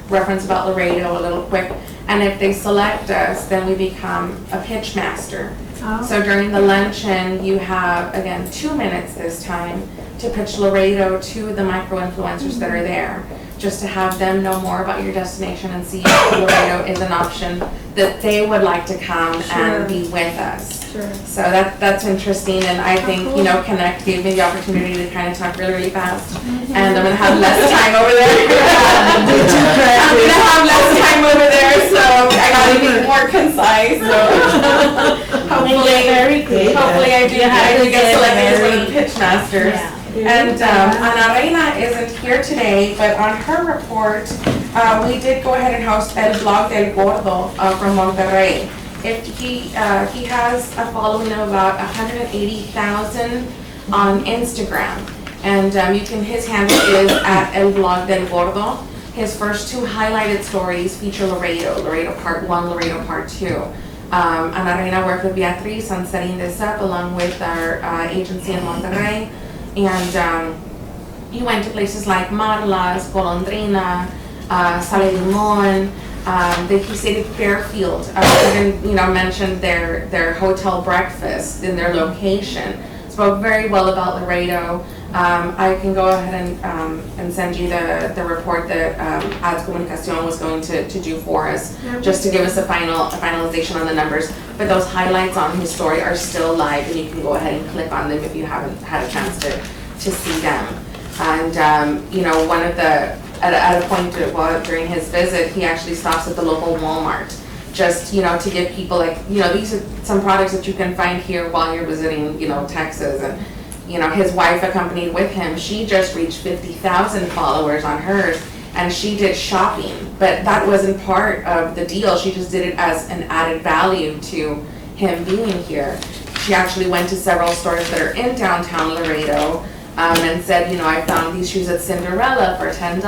reference about Laredo, a little quick, And if they select us, then we become a pitch master. Oh. So during the luncheon, you have, again, 2 minutes this time to pitch Laredo to the micro-influencers that are there, just to have them know more about your destination and see if Laredo is an option that they would like to come and be with us. Sure. So that's interesting, and I think, you know, Connect gave me the opportunity to kind of talk really, really fast. And I'm gonna have less time over there. I'm gonna have less time over there, so I gotta be more concise, so. Hopefully I do get selected as one of the pitch masters. And Ana Reina isn't here today, but on her report, we did go ahead and host El Blog del Gordo from Monterrey. He has a following of about 180,000 on Instagram, and his handle is at El Blog del Gordo. His first 2 highlighted stories feature Laredo Part 1, Laredo Part 2. Ana Reina worked with Beatriz on setting this up along with our agency in Monterrey. And he went to places like Marlas, Golondrina, Sale Limon, he stayed at Fairfield. Even mentioned their hotel breakfast and their location. Spoke very well about Laredo. I can go ahead and send you the report that Ads Comunicación was going to do for us, just to give us a finalization on the numbers. But those highlights on his story are still live, and you can go ahead and click on them if you haven't had a chance to see them. And one of the at a point during his visit, he actually stops at the local Walmart, just to give people these are some products that you can find here while you're visiting Texas. And his wife accompanied with him. She just reached 50,000 followers on hers, and she did shopping, but that wasn't part of the deal. She just did it as an added value to him being here. She actually went to several stores that are in downtown Laredo, and said, I found these shoes at Cinderella for $10.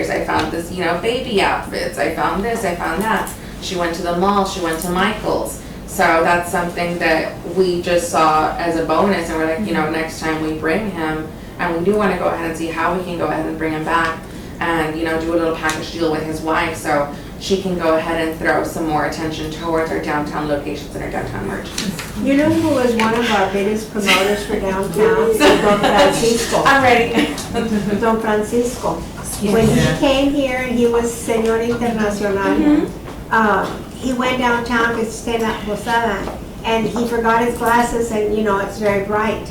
I found this, baby outfits. I found this, I found that. She went to the mall, she went to Michael's. So that's something that we just saw as a bonus, and we're like, next time we bring him, and we do want to go ahead and see how we can go ahead and bring him back and, do a little package deal with his wife, so she can go ahead and throw some more attention towards our downtown locations and our downtown merchants. You know who was one of our biggest promoters for downtown? Don Francisco. I'm ready. Don Francisco. When he came here, he was Señor Internacional. He went downtown to stay in La Posada, and he forgot his glasses, and it's very bright.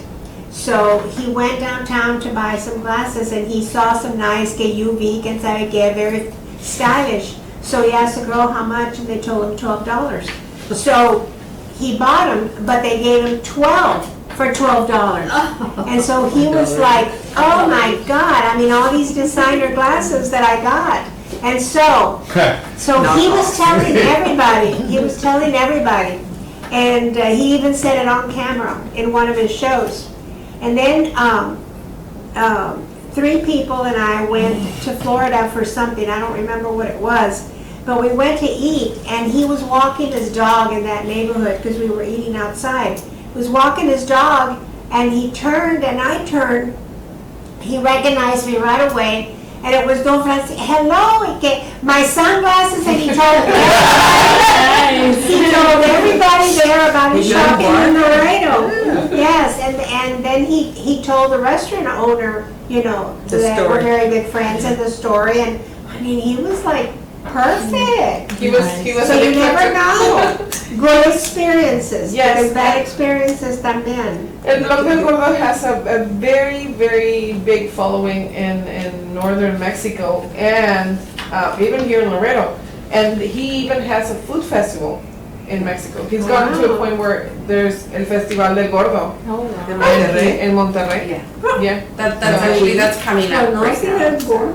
So he went downtown to buy some glasses, and he saw some nice que you vi, que sabe que, very stylish. So he asked the girl how much, and they told him $12. So he bought them, but they gave him 12 for $12. And so he was like, oh my God, all these designer glasses that I got. And so he was telling everybody, and he even said it on camera in one of his shows. And then 3 people and I went to Florida for something, I don't remember what it was, but we went to eat, and he was walking his dog in that neighborhood because we were eating outside. He was walking his dog, and he turned, and I turned. He recognized me right away, and it was Don Francisco. Hello, my sunglasses, and he told everybody there about his shopping in Laredo. Yes, and then he told the restaurant owner, that we're very good friends, and the story, and he was like, perfect. He was So you never know. Good experiences. Yes. Because bad experiences también. El Blog del Gordo has a very, very big following in northern Mexico, and even here in Laredo. And he even has a food festival in Mexico. He's gotten to a point where there's El Festival del Gordo in Monterrey. Yeah. That's coming up right now.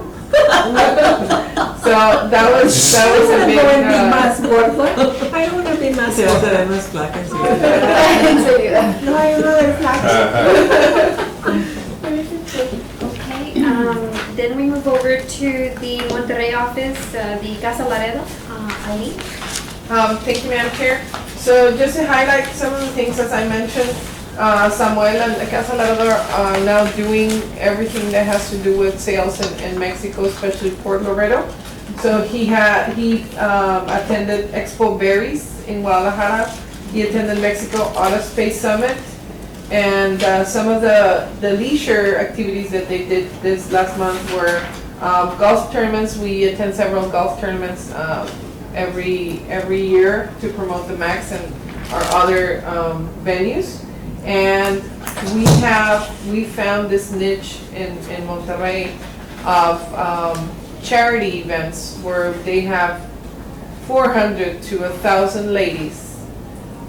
So that was a big. I don't want to be más gorda. No, I really Okay, then we move over to the Monterrey office, the Casa Laredo. Eileen? Thank you, Madam Chair. So just to highlight some of the things, as I mentioned, Samuel and the Casa Laredo are now doing everything that has to do with sales in Mexico, especially Port Laredo. So he attended Expo Berries in Guadalajara. He attended Mexico Auto Space Summit. And some of the leisure activities that they did this last month were golf tournaments. We attend several golf tournaments every year to promote the Max and our other venues. And we found this niche in Monterrey of charity events where they have 400 to 1,000 ladies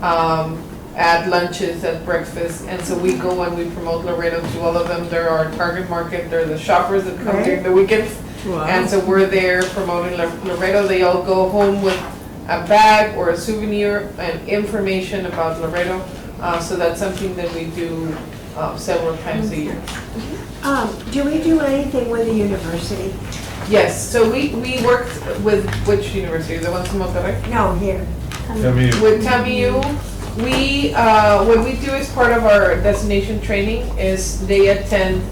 at lunches, at breakfast, and so we go and we promote Laredo to all of them. They're our target market. They're the shoppers that come during the weekends. Wow. And so we're there promoting Laredo. They all go home with a bag or a souvenir and information about Laredo. So that's something that we do several times a year. Do we do anything with the university? Yes, so we worked with which university? The ones in Monterrey? No, here. With TAMU, what we do as part of our destination training is they attend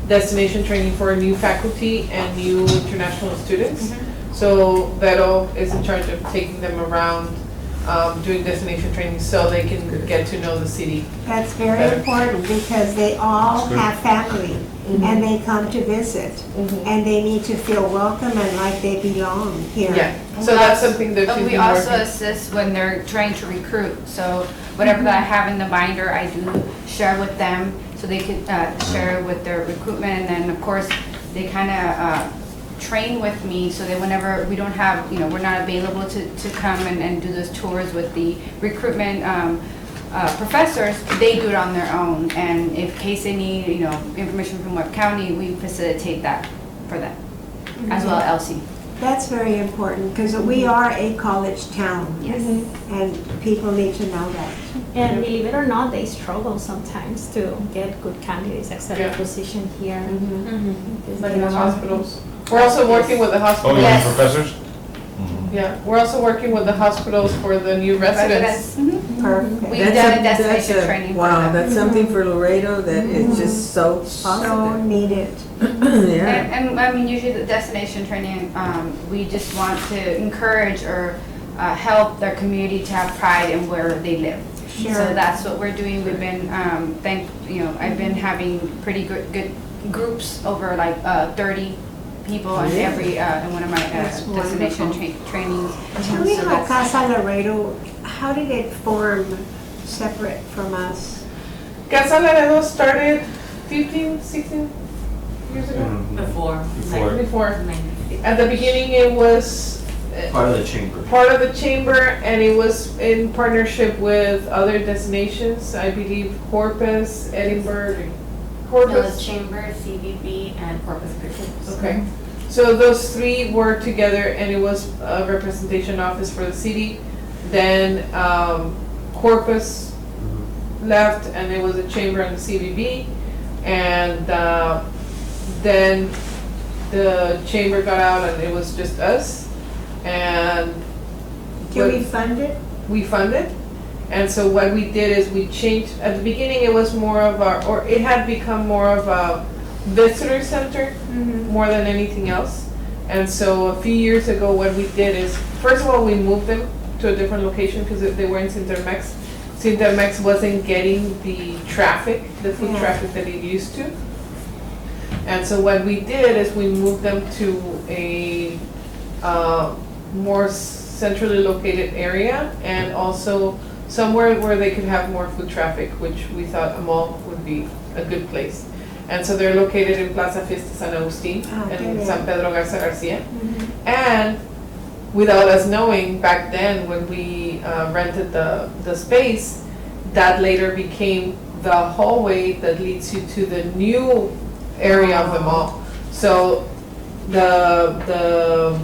destination training for new faculty and new international students. So Vero is in charge of taking them around, doing destination training so they can get to know the city. That's very important because they all have family and they come to visit and they need to feel welcome and like they belong here. Yeah, so that's something that We also assist when they're trying to recruit. So whatever that I have in the binder, I do share with them so they could share with their recruitment. And then of course, they kind of train with me so that whenever we don't have, we're not available to come and do those tours with the recruitment professors, they do it on their own. And in case they need, information from Webb County, we facilitate that for them, as well as Elsie. That's very important because we are a college town. Yes. And people need to know that. And believe it or not, they struggle sometimes to get good candidates, accept a position here. Because Like they in the don't- hospitals. We're also working with the Oh, hospitals. you mean Yes. professors? Yeah, we're also working with the hospitals for the new residents. Perfect. We've done a destination training for Wow, them. that's something for Laredo that is just so So positive. needed. Yeah. And I mean, usually the destination training, we just want to encourage or help their community to have pride in where they live. Sure. So that's what we're doing. We've been, I've been having pretty good groups over like 30 people in every, in one of my That's destination wonderful. trainings. Tell me So how that's- Casa Laredo, how did it form separate from us? Casa Laredo started 15, 16 years ago. Before. Before. At the beginning, it was Part of the chamber. part of the chamber, and it was in partnership with other destinations. I believe Corpus, Edinburgh, Corpus. Chamber, CVB, and Corpus Christi. Okay, so those three worked together, and it was a representation office for the city. Then Corpus left, and it was a chamber and the CVB, and then the chamber got out, and it was just us. And Can we fund it? we funded. And so what we did is we changed, at the beginning it was more of it had become more of a visitor center more than anything else. And so a few years ago what we did is, first of all, we moved them to a different location because they were in Cintermex. Cintermex wasn't getting the traffic, the foot traffic that it used to. And so what we did is we moved them to a more centrally located area, and also somewhere where they could have more foot traffic, which we thought a mall would be a good place. And so they're located in Plaza Fiesta San Agustin and San Pedro Garza Garcia. And without us knowing, back then when we rented the space, that later became the hallway that leads you to the new area of the mall. So the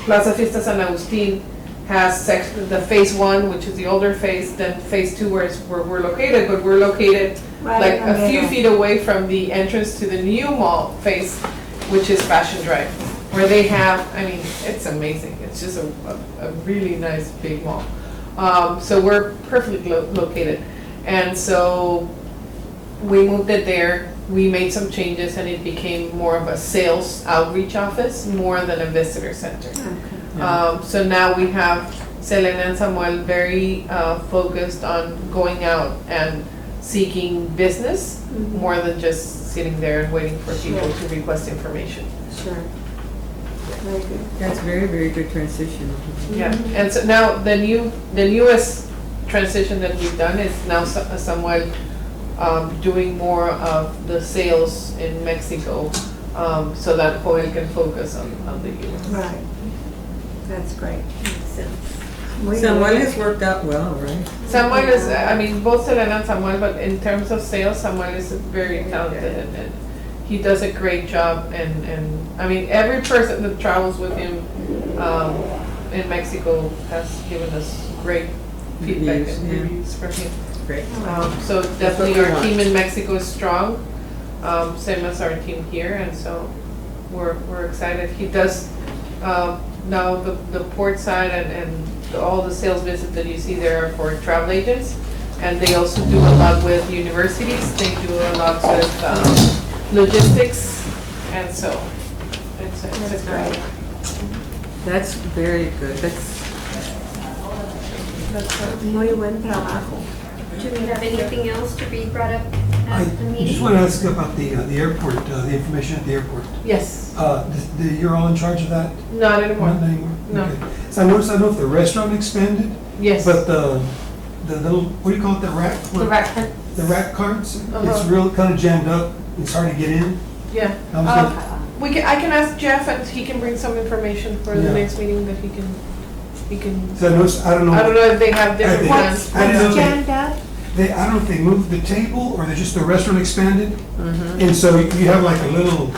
Plaza Fiesta San Agustin has the phase one, which is the older phase, then phase two where we're located, but we're located Right like in the a few middle. feet away from the entrance to the new mall phase, which is Fashion Drive, where they have, I mean, it's amazing. It's just a really nice big mall. So we're perfectly located. And so we moved it there, we made some changes and it became more of a sales outreach office more than a visitor center. So now we have Selena and Samuel very focused on going out and seeking business more than just sitting there and waiting for people to request information. Sure. Very good. That's very, very good transition. Yeah, and so now the newest transition that we've done is now Samuel doing more of the sales in Mexico, so that Joel can focus on the US. Right. That's great. Makes sense. Samuel has worked out well, right? Samuel is, I mean, both Selena and Samuel, but in terms of sales, Samuel is very talented and he does a great job. And I mean, every person that travels with him in Mexico has given us great feedback and reviews from him. Great. So definitely our team in Mexico is strong, same as our team here, and so we're excited. He does now the port side and all the sales visits that you see there are for travel agents, and they also do a lot with universities. They do a lot with logistics, and so it's great. That's very good. That's Muy buen trabajo. Do we have anything else to be brought up I at the just meeting? want to ask about the airport, the information at the airport. Yes, You're all in charge of that? not anymore. Not anymore? No. Okay. So I noticed, I don't know if the restaurant expanded, Yes. but the little, what do you call it, the rack? The rack hunt. The rack carts, it's Uh-huh. real kind of jammed up, it's hard to get in. Yeah. I was gonna- I can ask Jeff and he can bring some information for the Yeah. next meeting that he can. So I noticed, I don't know. I don't know if they have different think- plans. I didn't know What's they- jammed up? I don't know if they moved the table or they just, the restaurant expanded. Mm-hmm. And so you have like a little,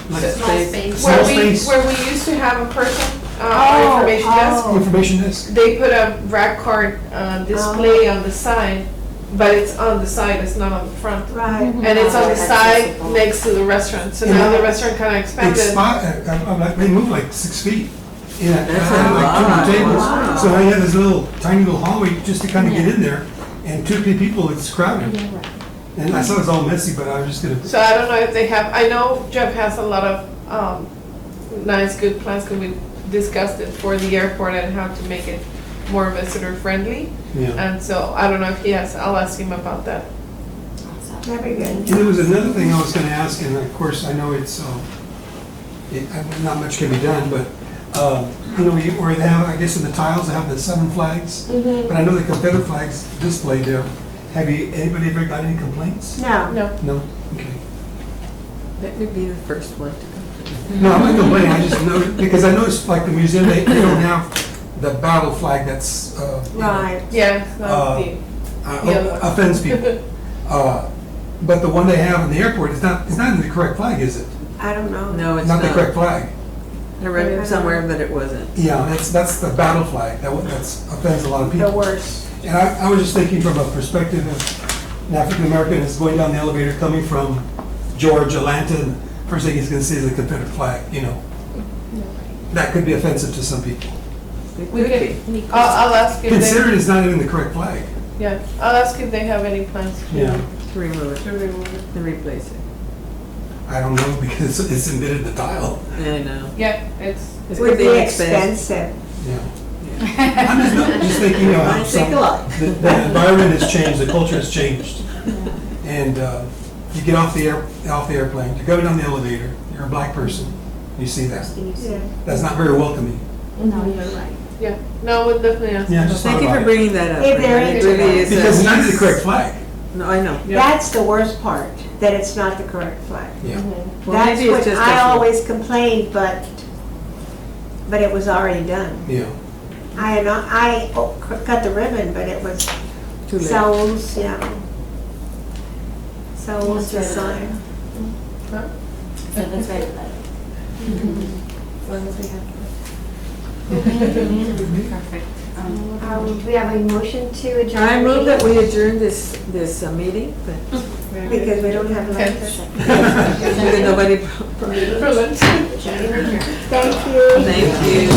like Small space. Small space. Where we used to have a person, our information desk, information desk. they put a rack card display on the side, but it's on the side, it's not on the front. Right. And it's on the side Accessible. next to the restaurant, so Yeah. now the restaurant kind of expanded. I'm like, they moved like 6 feet. Yeah, That's I had a like lot. two tables. Wow. So I had this little, tiny little hallway just to kind of get in there. And 2 or 3 people, it's crowded. And I saw it was all messy, but I was just gonna, So I don't know if they have, I know Jeff has a lot of nice, good plans, because we discussed it for the airport and how to make it more visitor friendly. yeah. And so I don't know if he has, I'll ask him about that. Very good. And there was another thing I was gonna ask, and of course, I know it's, not much can be done, but, where they have, I guess in the tiles, they have the 7 flags. But I know the Confederate flags displayed there. Have anybody ever got any complaints? No. No. No? Okay. That would be the first one to come. No, I'm not complaining, I just know, because I noticed like the museum, they don't have the battle flag that's, Right. Yeah, it's not the. Yeah. offends people. But the one they have in the airport is not in the correct flag, is it? I don't know. No, it's Not not. the correct flag. I read it somewhere that it wasn't. Yeah, that's the battle flag, that's offends a lot of The people. worst. And I was just thinking from a perspective of an African American is going down the elevator coming from George, Atlanta, and first thing he's gonna see is the Confederate flag, That could be offensive to some people. We can, I'll ask if Consider they, it's not even the correct flag. yeah, I'll ask if they have any plans Yeah. To remove it to remove it. and replace it. I don't know, because it's embedded in the tile. I know. Yeah, it's, It's Would gonna be be expensive. Yeah. I'm just thinking, how Think a lot. the environment has changed, the culture has changed. And you get off the airplane, you're going down the elevator, you're a black person, you see that. Yeah. That's not very welcoming. No, you're right. yeah, no, we'll definitely ask. Yeah, just Thank thought you for about it. bringing that up. If they're It into really that. is. Because it's not the correct flag. No, I know. Yeah. That's the worst part, that it's not the correct flag. Yeah. Well, That's maybe it's what just I a- always complained, but it was already done. Yeah. I cut the ribbon, but it was Too late. Saul's, yeah. Saul's design. So that's right. As long as we have. Perfect. We have a motion to adjourn. I the move that meeting. we adjourn this meeting, but Because we don't have Okay. lunch. nobody. For lunch. Meeting adjourned. Thank you. Thank you.